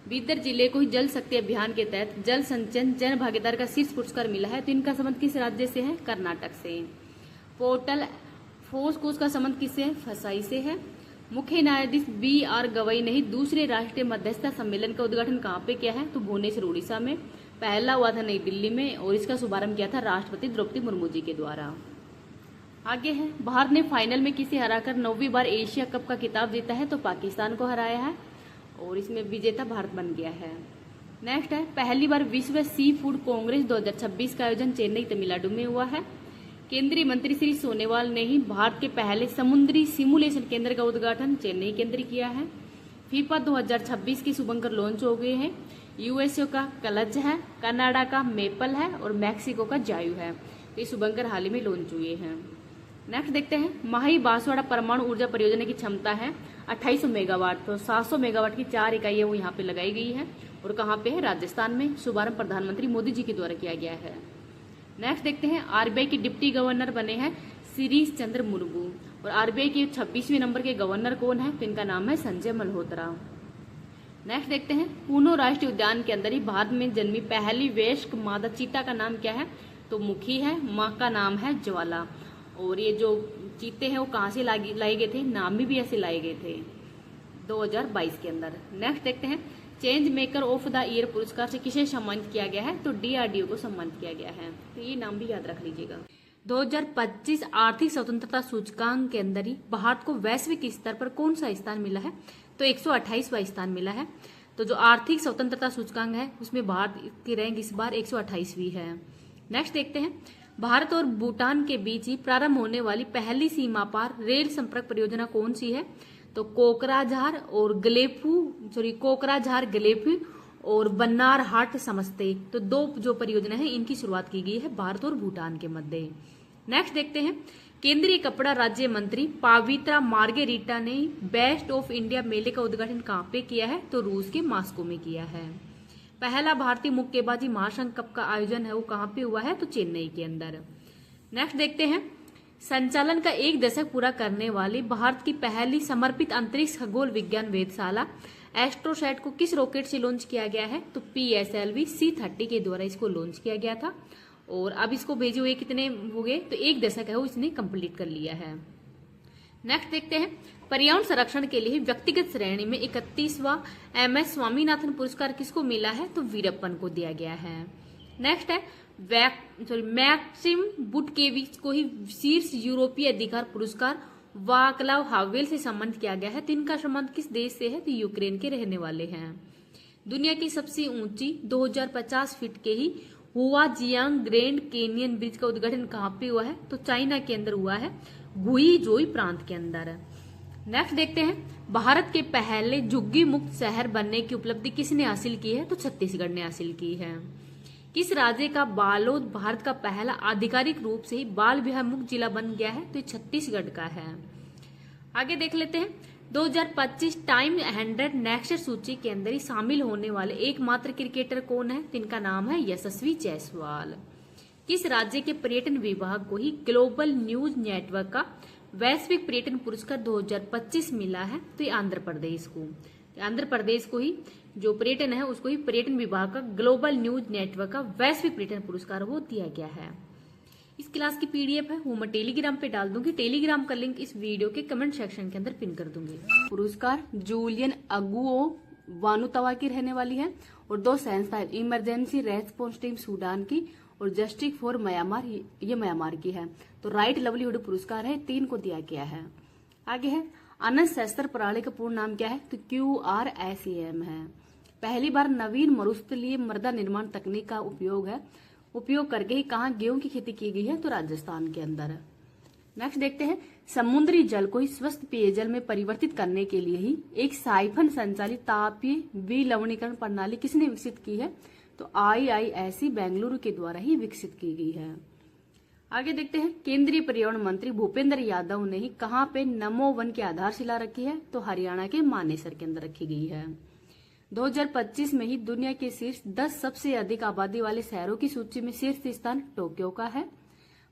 बीदर जिले को ही जल शक्ति अभियान के तहत जल संचयन जन भागीदार का शीर्ष पुरस्कार मिला है, तो इनका संबंध किस राज्य से है? कर्नाटक से। पोर्टल फोर्स को उसका संबंध किससे है? फसाई से है। मुख्य न्यायाधीश BR गवई ने ही दूसरे राष्ट्रीय मध्यस्थता सम्मेलन का उद्घाटन कहाँ पे किया है? तो भुवनेश्वर उड़ीसा में। पहला हुआ था नई दिल्ली में और इसका शुभारंभ किया था राष्ट्रपति द्रौपदी मुर्मू जी के द्वारा। आगे है भारत ने फाइनल में किसे हराकर 9वीं बार एशिया कप का खिताब जीता है? तो पाकिस्तान को हराया है और इसमें विजेता भारत बन गया है। नेक्स्ट है पहली बार विश्व सी फूड कांग्रेस 2026 का आयोजन चेन्नई तमिलनाडु में हुआ है। केंद्रीय मंत्री श्री सोनोवाल ने ही भारत के पहले समुद्री सिमुलेशन केंद्र का उद्घाटन चेन्नई के अंदर किया है। फीफा 2026 की शुभंकर लॉन्च हो गए हैं। यूएसए का क्लच है, कनाडा का मेपल है और मैक्सिको का जायु है। तो ये शुभंकर हाल ही में लॉन्च हुए हैं। नेक्स्ट देखते हैं माही बांसवाड़ा परमाणु ऊर्जा परियोजना की क्षमता है 2800 मेगावाट। तो 700 मेगावाट की 4 इकाइयां वो यहाँ पे लगाई गई है और कहाँ पे है? राजस्थान में। शुभारंभ प्रधानमंत्री मोदी जी के द्वारा किया गया है। नेक्स्ट देखते हैं आरबीआई के डिप्टी गवर्नर बने हैं शिरीष चंद्र मुर्मू और आरबीआई के 26वें नंबर के गवर्नर कौन है? तो इनका नाम है संजय मल्होत्रा। नेक्स्ट देखते हैं पूनो राष्ट्रीय उद्यान के अंदर ही भारत में जन्मी पहली वयस्क मादा चीता का नाम क्या है? तो मुखी है। माँ का नाम है ज्वाला। और ये जो चीते हैं वो कहाँ से लाए गए थे? नामी भी ऐसे लाए गए थे 2022 के अंदर। नेक्स्ट देखते हैं change maker of the year पुरस्कार से किसे सम्मानित किया गया है? तो DRDO को सम्मानित किया गया है। तो ये नाम भी याद रख लीजिएगा। 2025 आर्थिक स्वतंत्रता सूचकांक के अंदर ही भारत को वैश्विक स्तर पर कौन सा स्थान मिला है? तो 128वां स्थान मिला है। तो जो आर्थिक स्वतंत्रता सूचकांक है उसमें भारत की रैंक इस बार 128वीं है। नेक्स्ट देखते हैं भारत और भूटान के बीच ही प्रारंभ होने वाली पहली सीमा पार रेल संपर्क परियोजना कौन सी है? तो कोकराझार गलेपू और बन्नार हाट समस्ते। तो 2 जो परियोजना है इनकी शुरुआत की गई है भारत और भूटान के मध्य। नेक्स्ट देखते हैं केंद्रीय कपड़ा राज्य मंत्री पावित्रा मार्गेरिटा ने बेस्ट ऑफ इंडिया मेले का उद्घाटन कहाँ पे किया है? तो रूस के मॉस्को में किया है। पहला भारतीय मुक्केबाजी महासंघ कप का आयोजन है वो कहाँ पे हुआ है? तो चेन्नई के अंदर। नेक्स्ट देखते हैं संचालन का 1 दशक पूरा करने वाली भारत की पहली समर्पित अंतरिक्ष खगोल विज्ञान वेधशाला एस्ट्रोसैट को किस रॉकेट से लॉन्च किया गया है? तो PSLV C30 के द्वारा इसको लॉन्च किया गया था और अब इसको भेजे हुए कितने हो गए? तो 1 दशक है वो इसने कंप्लीट कर लिया है। नेक्स्ट देखते हैं पर्यावरण संरक्षण के लिए व्यक्तिगत श्रेणी में 31वां MS स्वामीनाथन पुरस्कार किसको मिला है? तो वीरप्पन को दिया गया है। नेक्स्ट है मैक्सिम बुटकेविच को ही शीर्ष यूरोपीय अधिकार पुरस्कार वाक्लाव हावेल से सम्मानित किया गया है। तो इनका संबंध किस देश से है? तो यूक्रेन के रहने वाले हैं। दुनिया की सबसे ऊंची 2050 फीट के ही हुआजियांग ग्रैंड कैनियन ब्रिज का उद्घाटन कहाँ पे हुआ है? तो चाइना के अंदर हुआ है, गुइजोई प्रांत के अंदर। नेक्स्ट देखते हैं भारत के पहले झुग्गी मुक्त शहर बनने की उपलब्धि किसने हासिल की है? तो छत्तीसगढ़ ने हासिल की है। किस राज्य का बालोद भारत का पहला आधिकारिक रूप से ही बाल विवाह मुक्त जिला बन गया है? तो छत्तीसगढ़ का है। आगे देख लेते हैं 2025 टाइम 100 नेक्स्ट सूची के अंदर ही शामिल होने वाले एकमात्र क्रिकेटर कौन है? तो इनका नाम है यशस्वी जायसवाल। किस राज्य के पर्यटन विभाग को ही ग्लोबल न्यूज नेटवर्क का वैश्विक पर्यटन पुरस्कार 2025 मिला है? तो ये आंध्र प्रदेश को। आंध्र प्रदेश को ही जो पर्यटन है उसको ही पर्यटन विभाग का ग्लोबल न्यूज नेटवर्क का वैश्विक पर्यटन पुरस्कार वो दिया गया है। इस क्लास की PDF है वो मैं टेलीग्राम पे डाल दूंगी। टेलीग्राम का लिंक इस वीडियो के कमेंट सेक्शन के अंदर पिन कर दूंगी। पुरस्कार जूलियन अगुओ वानुतवा की रहने वाली है और 2 संस्थाएं इमरजेंसी रेस्पॉन्स टीम सूडान की और जस्टिस फॉर म्यांमार ये म्यांमार की है। तो राइट लवलीहुड पुरस्कार है 3 को दिया गया है। आगे है अनंत शस्त्र प्रणाली का पूर्ण नाम क्या है? तो QRSAM है। पहली बार नवीन मरुस्थलीय मृदा निर्माण तकनीक का उपयोग करके ही कहाँ गेहूं की खेती की गई है? तो राजस्थान के अंदर। नेक्स्ट देखते हैं समुद्री जल को ही स्वस्थ पेयजल में परिवर्तित करने के लिए ही एक साइफन संचालित तापीय विलवणीकरण प्रणाली किसने विकसित की है? तो IISc बेंगलुरु के द्वारा ही विकसित की गई है। आगे देखते हैं, केंद्रीय पर्यावरण मंत्री भूपेंद्र यादव ने ही कहां पे नमो वन की आधारशिला रखी है? तो हरियाणा के मानेसर के अंदर रखी गई है। 2025 में ही दुनिया के शीर्ष 10 सबसे अधिक आबादी वाले शहरों की सूची में शीर्ष स्थान टोक्यो का है।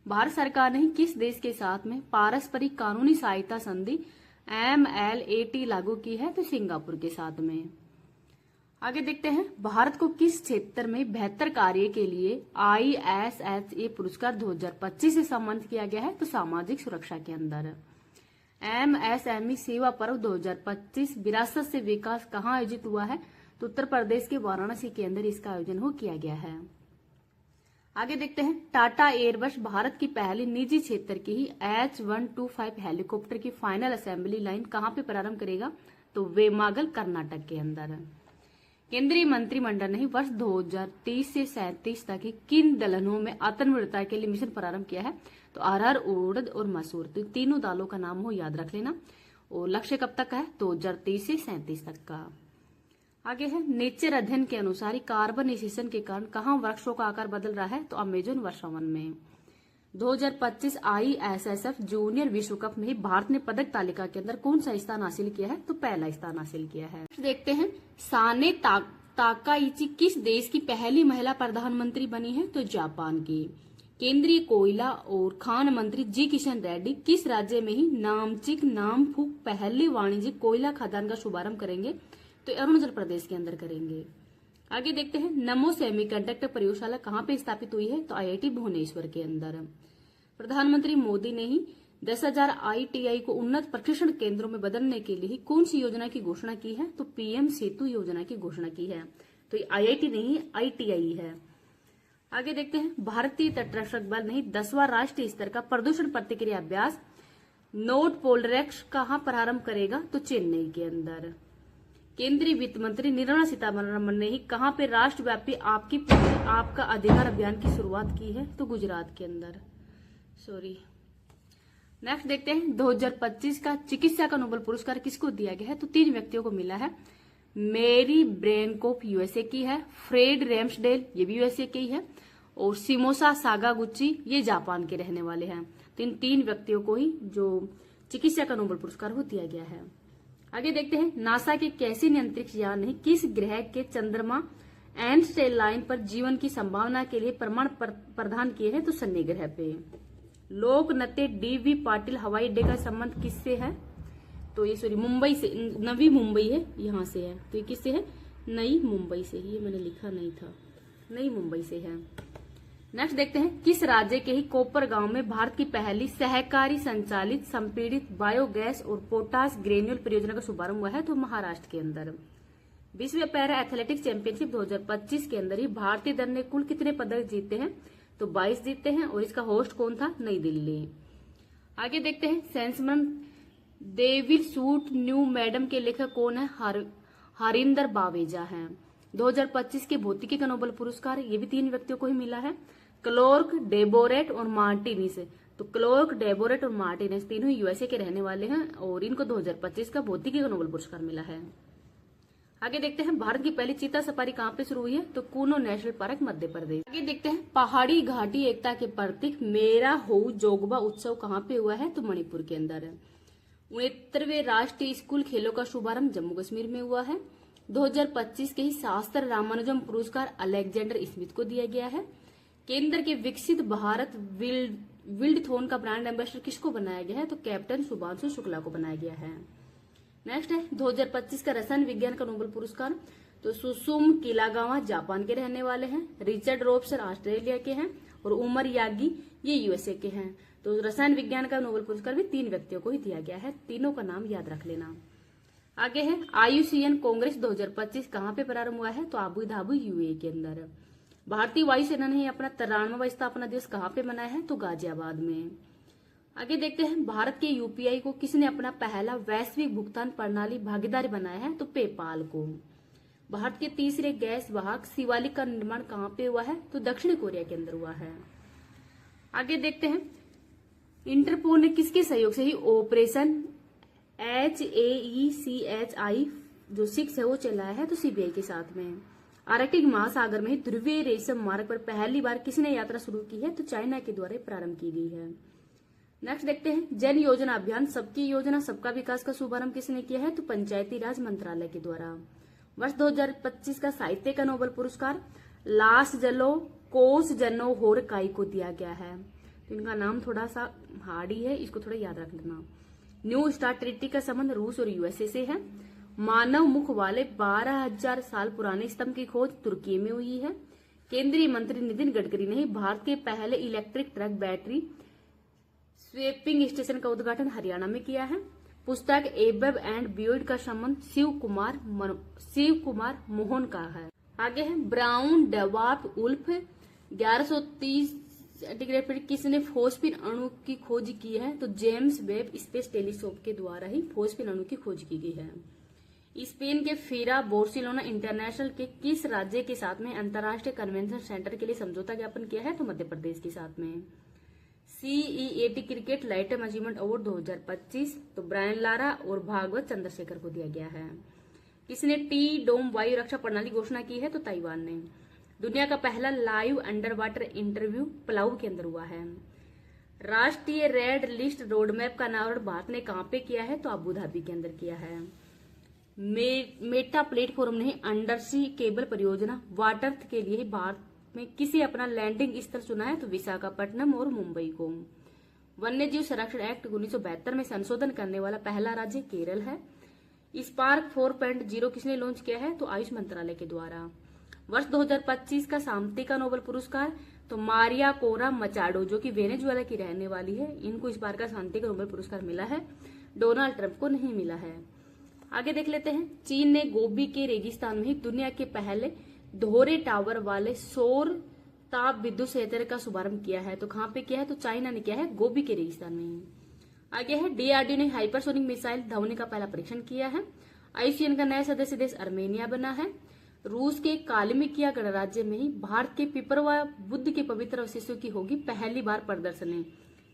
भारत सरकार ने किस देश के साथ में पारस्परिक कानूनी सहायता संधि MLAT लागू की है? तो सिंगापुर के साथ में। आगे देखते हैं, भारत को किस क्षेत्र में बेहतर कार्य के लिए ISHA पुरस्कार 2025 से सम्मानित किया गया है? तो सामाजिक सुरक्षा के अंदर। MSME सेवा पर्व 2025 विरासत से विकास कहाँ आयोजित हुआ है? तो उत्तर प्रदेश के वाराणसी के अंदर इसका आयोजन किया गया है। आगे देखते हैं, टाटा एयरबस भारत की पहली निजी क्षेत्र की ही H125 हेलीकॉप्टर की फाइनल असेंबली लाइन कहां पे प्रारंभ करेगा? तो वेमागल कर्नाटक के अंदर। केंद्रीय मंत्रिमंडल ने वर्ष 2030 से 37 तक ही किन दलहनों में आत्मनिर्भरता के लिए मिशन प्रारंभ किया है? तो अरहर, उड़द और मसूर, तो तीनों दालों का नाम हो याद रख लेना। और लक्ष्य कब तक का है? 2030 से 37 तक का। आगे है, नेचर अध्ययन के अनुसार ही कार्बनाइजेशन के कारण कहां वृक्षों का आकार बदल रहा है? तो अमेजोन वर्षावन में। 2025 ISSF जूनियर विश्व कप में ही भारत ने पदक तालिका के अंदर कौन सा स्थान हासिल किया है? तो पहला स्थान हासिल किया है। देखते हैं, साने ताकाइची किस देश की पहली महिला प्रधानमंत्री बनी है? तो जापान की। केंद्रीय कोयला और खान मंत्री जी किशन रेड्डी किस राज्य में ही नामचिक नामफुक पहली वाणिज्यिक कोयला खदान का शुभारंभ करेंगे? तो अरुणाचल प्रदेश के अंदर करेंगे। आगे देखते हैं, नमो सेमीकंडक्टर प्रयोगशाला कहां पे स्थापित हुई है? तो IIT भुवनेश्वर के अंदर। प्रधानमंत्री मोदी ने ही 10,000 ITI को उन्नत प्रशिक्षण केंद्रों में बदलने के लिए कौन सी योजना की घोषणा की है? तो PM सेतु योजना की घोषणा की है। तो ये IIT नहीं, ITI है। आगे देखते हैं, भारतीय तटरक्षक बल ने 10वां राष्ट्रीय स्तर का प्रदूषण प्रतिक्रिया अभ्यास नोट पोलरेक्स कहां प्रारंभ करेगा? तो चेन्नई के अंदर। केंद्रीय वित्त मंत्री निर्मला सीतारमण ने ही कहां पे राष्ट्रव्यापी आपका अधिकार अभियान की शुरुआत की है? तो गुजरात के अंदर। नेक्स्ट देखते हैं, 2025 का चिकित्सा का नोबेल पुरस्कार किसको दिया गया है? तो 3 व्यक्तियों को मिला है। मेरी ब्रेनकोप USA की है, फ्रेड रैम्सडेल ये भी USA की है, और सिमोसा सागागुची ये जापान के रहने वाले हैं। तो इन 3 व्यक्तियों को ही जो चिकित्सा का नोबेल पुरस्कार दिया गया है। आगे देखते हैं, नासा के कैसिनी अंतरिक्ष यान ने किस ग्रह के चंद्रमा एंड लाइन पर जीवन की संभावना के लिए प्रमाण प्रदान किए हैं? तो शनि ग्रह पे। लोक नृत्य DV पाटिल हवाई अड्डे का संबंध किससे है? तो ये मुंबई से, नवी मुंबई है, यहाँ से है। तो ये किससे है? नई मुंबई से। ये मैंने लिखा नहीं था, नई मुंबई से है। नेक्स्ट देखते हैं, किस राज्य के ही कोपर गांव में भारत की पहली सहकारी संचालित संपीड़ित बायोगैस और पोटास ग्रेन्यूल परियोजना का शुभारंभ हुआ है? तो महाराष्ट्र के अंदर। विश्व पैरा एथलेटिक्स चैंपियनशिप 2025 के अंदर ही भारतीय दल ने कुल कितने पदक जीते हैं? तो 22 जीते हैं, और इसका होस्ट कौन था? नई दिल्ली। आगे देखते हैं, सेंसमन they will shoot new madam के लेखक कौन है? हरिंदर बावेजा हैं। 2025 के भौतिकी का नोबेल पुरस्कार ये भी 3 व्यक्तियों को ही मिला है, क्लार्क, डेबोरेट और मार्टिनिस। तो क्लार्क, डेबोरेट और मार्टिनिस तीनों USA के रहने वाले हैं, और इनको 2025 का भौतिकी का नोबेल पुरस्कार मिला है। आगे देखते हैं, भारत की पहली चीता सफारी कहां पे शुरू हुई है? तो कूनो नेशनल पार्क, मध्य प्रदेश। आगे देखते हैं, पहाड़ी घाटी एकता के प्रतीक मेरा हो जोगबा उत्सव कहां पे हुआ है? तो मणिपुर के अंदर है। 69वें राष्ट्रीय स्कूल खेलों का शुभारंभ जम्मू कश्मीर में हुआ है। 2025 के ही शास्त्र रामानुजम पुरस्कार अलेक्जेंडर स्मिथ को दिया गया है। केंद्र के विकसित भारत विल्डथॉन का ब्रांड एम्बेसडर किसको बनाया गया है? तो कैप्टन शुभांशु शुक्ला को बनाया गया है। नेक्स्ट है, 2025 का रसायन विज्ञान का नोबेल पुरस्कार तो सुसुम किलागावा जापान के रहने वाले हैं, रिचर्ड रॉबसन ऑस्ट्रेलिया के हैं, और उमर यागी ये USA के हैं। तो रसायन विज्ञान का नोबेल पुरस्कार भी 3 व्यक्तियों को ही दिया गया है। तीनों का नाम याद रख लेना। आगे है, IUCN कांग्रेस 2025 कहां पे प्रारंभ हुआ है? तो अबू धाबी UAE के अंदर। भारतीय वायुसेना ने अपना 93वां स्थापना दिवस कहां पे मनाया है? तो गाजियाबाद में। आगे देखते हैं, भारत के UPI को किसने अपना पहला वैश्विक भुगतान प्रणाली भागीदारी बनाया है? तो पेपाल को। भारत के तीसरे गैस वाहक शिवालिक का निर्माण कहां पे हुआ है? तो दक्षिण कोरिया के अंदर हुआ है। आगे देखते हैं, इंटरपोल ने किसके सहयोग से ही ऑपरेशन HAECHI जो 6 है वो चलाया है? तो CBI के साथ में। आर्कटिक महासागर में ध्रुवीय रेशम मार्ग पर पहली बार किसने यात्रा शुरू की है? तो चाइना के द्वारा प्रारंभ की गई है। नेक्स्ट देखते हैं, जन योजना अभियान सबकी योजना सबका विकास का शुभारंभ किसने किया है? तो पंचायती राज मंत्रालय के द्वारा। वर्ष 2025 का साहित्य का नोबेल पुरस्कार लास जलो कोस जनो होरकाई को दिया गया है। तो इनका नाम थोड़ा सा हार्डी है, इसको थोड़ा याद रख लेना। न्यू स्टार्ट ट्रीटी का संबंध रूस और यूएसए से है। मानव मुख वाले 12,000 साल पुराने स्तंभ की खोज तुर्की में हुई है। केंद्रीय मंत्री नितिन गडकरी ने भारत के पहले electric truck battery swapping station का उद्घाटन हरियाणा में किया है। पुस्तक एबब एंड बियॉन्ड का संबंध शिव कुमार मोहन का है। आगे है, ब्राउन डेवार्फ उल्फ 1130 सेंटीग्रेड पर किसने फोस्फिन अणु की खोज की है? तो जेम्स वेब स्पेस टेलीस्कोप के द्वारा ही फोस्फिन अणु की खोज की गई है। स्पेन के फीरा बार्सिलोना इंटरनेशनल के किस राज्य के साथ में अंतर्राष्ट्रीय कन्वेंशन सेंटर के लिए समझौता ज्ञापन किया है? तो मध्य प्रदेश के साथ में। CEAT क्रिकेट लाइटम अचीवमेंट अवार्ड 2025 तो ब्रायन लारा और भागवत चंद्रशेखर को दिया गया है। किसने टी डोम वायु रक्षा प्रणाली घोषणा की है? तो ताइवान ने। दुनिया का पहला live under water interview Palau के अंदर हुआ है। राष्ट्रीय रेड लिस्ट रोड मैप का अनावरण भारत ने कहां पे किया है? तो अबू धाबी के अंदर किया है। मेटा प्लेटफॉर्म ने अंडर सी केबल परियोजना वाटरथ के लिए भारत में किसे अपना लैंडिंग स्थल चुना है? तो विशाखापट्टनम और मुंबई को। वन्यजीव संरक्षण एक्ट 1972 में संशोधन करने वाला पहला राज्य केरल है। स्पार्क 4.0 किसने लॉन्च किया है? तो आयुष मंत्रालय के द्वारा। वर्ष 2025 का शांति का नोबेल पुरस्कार तो मारिया कोरा मचाडो जो कि वेनेजुएला की रहने वाली है, इनको इस बार का शांति का नोबेल पुरस्कार मिला है। डोनाल्ड ट्रंप को नहीं मिला है। आगे देख लेते हैं, चीन ने गोबी के रेगिस्तान में ही दुनिया के पहले दोहरे टावर वाले सौर ताप विद्युत संयंत्र का शुभारंभ किया है। तो कहां पे किया है? तो चाइना ने किया है, गोबी के रेगिस्तान में ही। आगे है, DRDO ने हाइपरसोनिक मिसाइल धवनी का पहला परीक्षण किया है। आईसीएन का नया सदस्य देश अर्मेनिया बना है। रूस के कालिमिकिया गणराज्य में ही भारत के पिपरवा बुद्ध के पवित्र अवशेषों की होगी पहली बार प्रदर्शनी।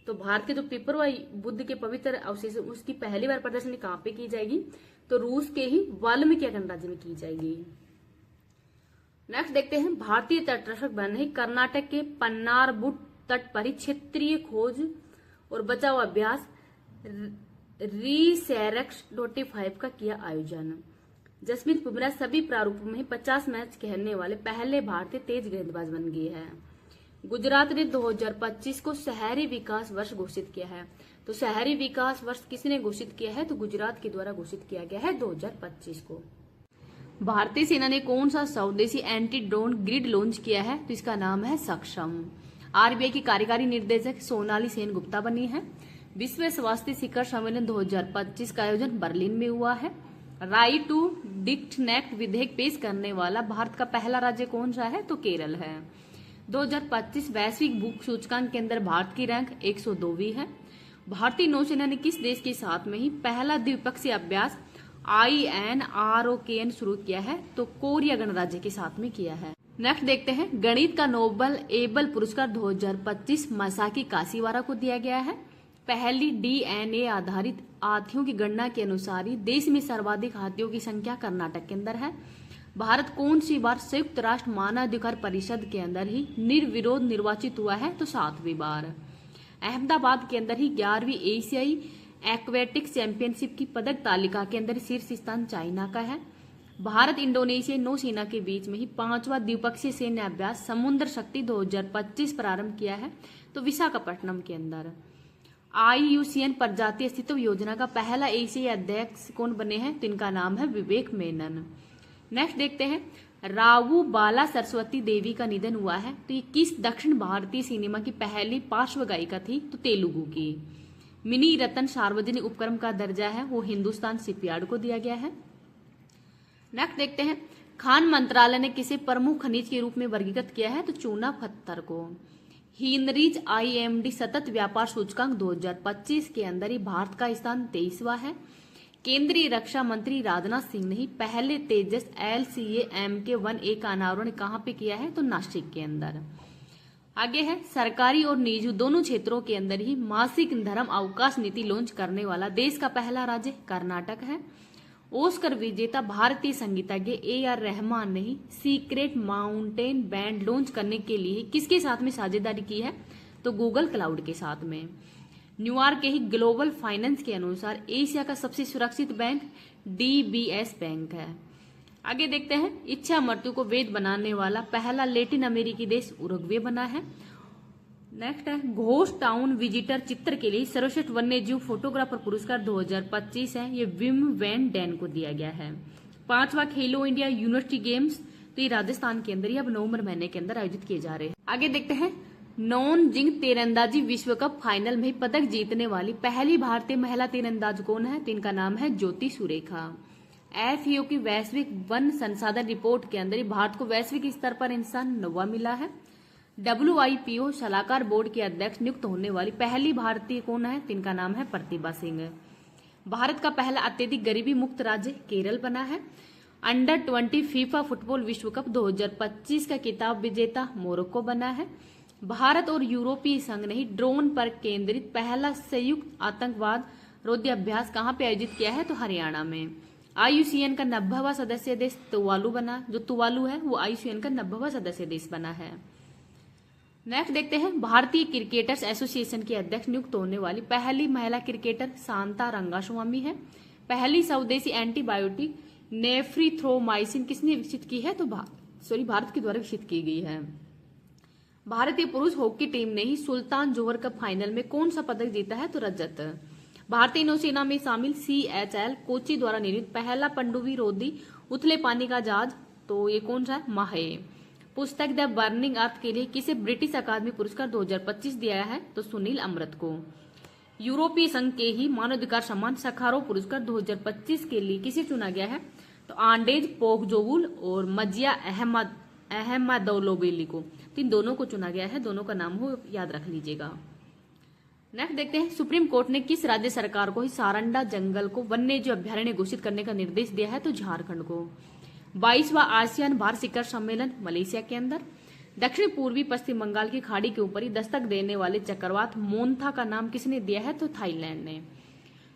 तो भारत के जो पिपरवा बुद्ध के पवित्र अवशेष उसकी पहली बार प्रदर्शनी कहां पे की जाएगी? तो रूस के ही वाल्मीकि गणराज्य में की जाएगी। नेक्स्ट देखते हैं, भारतीय तटरक्षक बल ने कर्नाटक के पन्नारबुट तट पर ही क्षेत्रीय खोज और बचाव अभ्यास रीसेरक्स 25 का किया आयोजन। जसप्रीत बुमराह सभी प्रारूपों में 50 मैच खेलने वाले पहले भारतीय तेज गेंदबाज बन गए हैं। गुजरात ने 2025 को शहरी विकास वर्ष घोषित किया है। तो शहरी विकास वर्ष किसने घोषित किया है? तो गुजरात के द्वारा घोषित किया गया है 2025 को। भारतीय सेना ने कौन सा स्वदेशी एंटी ड्रोन ग्रिड लॉन्च किया है? तो इसका नाम है सक्षम। RBI की कार्यकारी निर्देशक सोनाली सेन गुप्ता बनी है। विश्व स्वास्थ्य शिखर सम्मेलन 2025 का आयोजन बर्लिन में हुआ है। राइट टू डिस्कनेक्ट विधेयक पेश करने वाला भारत का पहला राज्य कौन सा है? तो केरल है। 2025 वैश्विक भूख सूचकांक के अंदर भारत की रैंक 102वीं है। भारतीय नौसेना ने किस देश के साथ में ही पहला द्विपक्षीय अभ्यास INROKN शुरू किया है? तो कोरिया गणराज्य के साथ में किया है। नेक्स्ट देखते हैं, गणित का नोबेल एबल पुरस्कार 2025 मसाकी काशीवारा को दिया गया है। पहली DNA आधारित हाथियों की गणना के अनुसार ही देश में सर्वाधिक हाथियों की संख्या कर्नाटक के अंदर है। भारत कौन सी बार संयुक्त राष्ट्र मानवाधिकार परिषद के अंदर ही निर्विरोध निर्वाचित हुआ है? तो 7वीं बार। अहमदाबाद के अंदर ही 11वीं एशियाई एक्वेटिक्स चैंपियनशिप की पदक तालिका के अंदर शीर्ष स्थान चाइना का है। भारत इंडोनेशिया नौसेना के बीच में ही 5वां द्विपक्षीय सैन्य अभ्यास समुद्र शक्ति 2025 प्रारंभ किया है। तो विशाखापट्टनम के अंदर। IUCN प्रजातीय अस्तित्व योजना का पहला एशियाई अध्यक्ष कौन बने हैं? तो इनका नाम है विवेक मेनन। नेक्स्ट देखते हैं, रावू बाला सरस्वती देवी का निधन हुआ है। तो ये किस दक्षिण भारतीय सिनेमा की पहली पार्श्व गायिका थी? तो तेलुगु की। मिनी रतन सार्वजनिक उपक्रम का दर्जा है वो हिंदुस्तान शिपयार्ड को दिया गया है। नेक्स्ट देखते हैं, खान मंत्रालय ने किसे प्रमुख खनिज के रूप में वर्गीकृत किया है? तो चूना पत्थर को। हीनरीज IMD सतत व्यापार सूचकांक 2025 के अंदर ही भारत का स्थान 23वां है। केंद्रीय रक्षा मंत्री राजनाथ सिंह ने ही पहले तेजस LCA-MK-1A का अनावरण कहां पे किया है? तो नासिक के अंदर। आगे है, सरकारी और निजी दोनों क्षेत्रों के अंदर ही मासिक धर्म अवकाश नीति लॉन्च करने वाला देश का पहला राज्य कर्नाटक है। ऑस्कर विजेता भारतीय संगीतज्ञ ए.आर. रहमान ने ही सीक्रेट माउंटेन बैंड लॉन्च करने के लिए किसके साथ में साझेदारी की है? तो गूगल क्लाउड के साथ में। न्यूयॉर्क के ही ग्लोबल फाइनेंस के अनुसार एशिया का सबसे सुरक्षित बैंक DBS बैंक है। आगे देखते हैं, इच्छा मृत्यु को वैध बनाने वाला पहला लैटिन अमेरिकी देश उरुग्वे बना है। नेक्स्ट है, घोस्ट टाउन विजिटर चित्र के लिए सर्वश्रेष्ठ वन्यजीव फोटोग्राफर पुरस्कार 2025 है, ये विम वैन डैन को दिया गया है। 5वां खेलो इंडिया यूनिवर्सिटी गेम्स, तो ये राजस्थान के अंदर, ये अब नवंबर महीने के अंदर आयोजित किए जा रहे हैं। आगे देखते हैं, नॉनजिंग तीरंदाजी विश्व कप फाइनल में पदक जीतने वाली पहली भारतीय महिला तीरंदाज कौन है? तो इनका नाम है ज्योति सुरेखा। FAO की वैश्विक वन संसाधन रिपोर्ट के अंदर भारत को वैश्विक स्तर पर इंसान 9वां मिला है। WIPO सलाहकार बोर्ड के अध्यक्ष नियुक्त होने वाली पहली भारतीय कौन है? तो इनका नाम है प्रतिभा सिंह। भारत का पहला अत्यधिक गरीबी मुक्त राज्य केरल बना है। अंडर 20 फीफा फुटबॉल विश्व कप 2025 का खिताब विजेता मोरक्को बना है। भारत और यूरोपीय संघ ने ही ड्रोन पर केंद्रित पहला संयुक्त आतंकवाद रोधी अभ्यास कहां पे आयोजित किया है? तो हरियाणा में। IUCN का 90वां सदस्य देश तुवालू बना, जो तुवालू है वो IUCN का 90वां सदस्य देश बना है। नेक्स्ट देखते हैं, भारतीय क्रिकेटर्स एसोसिएशन की अध्यक्ष नियुक्त होने वाली पहली महिला क्रिकेटर शांता रंगास्वामी है। पहली स्वदेशी एंटीबायोटिक नेफ्रिथ्रोमाइसिन किसने विकसित की है? तो भारत के द्वारा विकसित की गई है। भारतीय पुरुष हॉकी टीम ने ही सुल्तान जोहर कप फाइनल में कौन सा पदक जीता है? तो रजत। भारतीय नौसेना में शामिल CHL कोची द्वारा निर्मित पहला पनडुब्बी रोधी उथले पानी का जहाज, तो ये कौन सा है? माहे। पुस्तक द बर्निंग अर्थ के लिए किसे ब्रिटिश अकादमी पुरस्कार 2025 दिया है? तो सुनील अमृत को। यूरोपीय संघ के ही मानवाधिकार सम्मान सखारोव पुरस्कार 2025 के लिए किसे चुना गया है? तो आंडेज पोगजोवुल और मजिया अहमदोलोबेली को, इन दोनों को चुना गया है। दोनों का नाम हो याद रख लीजिएगा। नेक्स्ट देखते हैं, सुप्रीम कोर्ट ने किस राज्य सरकार को ही सारंडा जंगल को वन्यजीव अभ्यारण्य घोषित करने का निर्देश दिया है? तो झारखंड को। 22वां आसियान भारत शिखर सम्मेलन मलेशिया के अंदर। दक्षिण पूर्वी पश्चिम बंगाल की खाड़ी के ऊपर ही दस्तक देने वाले चक्रवात मोन्था का नाम किसने दिया है? तो थाईलैंड ने।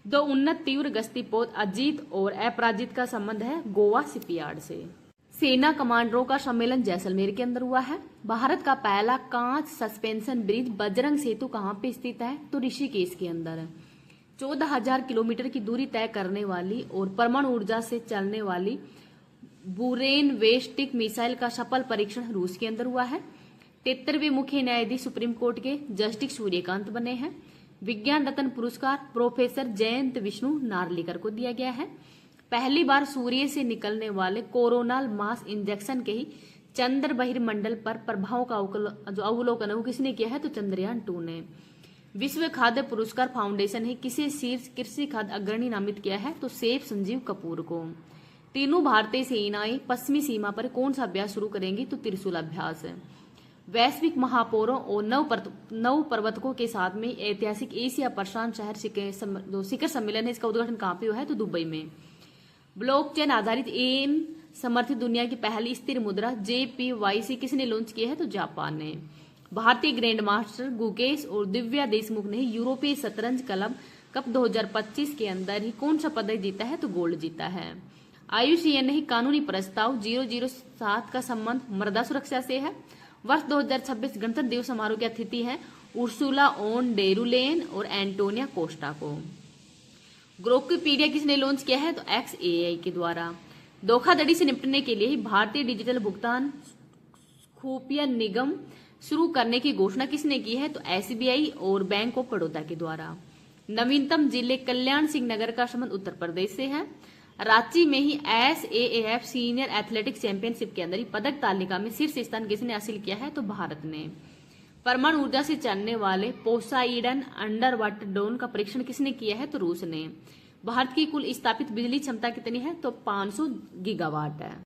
2 उन्नत तीव्र गश्ती पोत अजीत और अपराजित का संबंध है गोवा शिपयार्ड से। सेना कमांडरों का सम्मेलन जैसलमेर के अंदर हुआ है। भारत का पहला कांच सस्पेंशन ब्रिज बजरंग सेतु कहां पे स्थित है? तो ऋषिकेश के अंदर। 14,000 किलोमीटर की दूरी तय करने वाली और परमाणु ऊर्जा से चलने वाली बुरेन वेस्टिक मिसाइल का सफल परीक्षण रूस के अंदर हुआ है। 73वें मुख्य न्यायाधीश सुप्रीम कोर्ट के जस्टिस सूर्यकांत बने हैं। विज्ञान रत्न पुरस्कार प्रोफेसर जयंत विष्णु नार्लिकर को दिया गया है। पहली बार सूर्य से निकलने वाले कोरोनल मास इंजेक्शन के ही चंद्र बहिर्मंडल पर प्रभाव का जो अवलोकन है वो किसने किया है? तो चंद्रयान 2 ने। विश्व खाद्य पुरस्कार फाउंडेशन ने किसे शीर्ष कृषि खाद्य अग्रणी नामित किया है? तो सेफ संजीव कपूर को। तीनों भारतीय सेनाएं पश्चिमी सीमा पर कौन सा अभ्यास शुरू करेंगी? तो त्रिशूल अभ्यास है। वैश्विक महापौरों और नव प्रवर्तकों के साथ में ऐतिहासिक एशिया प्रशांत शहर शिखर सम्मेलन है, इसका उद्घाटन कहां पे हुआ है? तो दुबई में। ब्लॉकचेन आधारित एन समर्थित दुनिया की पहली स्थिर मुद्रा JPYC किसने लॉन्च किया है? तो जापान ने। भारतीय ग्रैंड मास्टर गुकेश और दिव्या देशमुख ने यूरोपीय शतरंज क्लब कप 2025 के अंदर ही कौन सा पदक जीता है? तो गोल्ड जीता है। IUCN ने ही कानूनी प्रस्ताव 007 का संबंध मृदा सुरक्षा से है। वर्ष 2026 गणतंत्र दिवस समारोह की अतिथि है उर्सुला ओन डेरुलेन और एंटोनिया कोस्टा को। ग्रोकीपीडिया किसने लॉन्च किया है? तो XAI के द्वारा। धोखाधड़ी से निपटने के लिए भारतीय डिजिटल भुगतान खुफिया निगम शुरू करने की घोषणा किसने की है? तो SBI और बैंक ऑफ बड़ौदा के द्वारा। नवीनतम जिले कल्याण सिंह नगर का संबंध उत्तर प्रदेश से है। रांची में ही SAAF सीनियर एथलेटिक्स चैंपियनशिप के अंदर ही पदक तालिका में शीर्ष स्थान किसने हासिल किया है? तो भारत ने। परमाणु ऊर्जा से चलने वाले पोसाइडन अंडर वाटर ड्रोन का परीक्षण किसने किया है? तो रूस ने। भारत की कुल स्थापित बिजली क्षमता कितनी है? तो 500 गीगावाट है।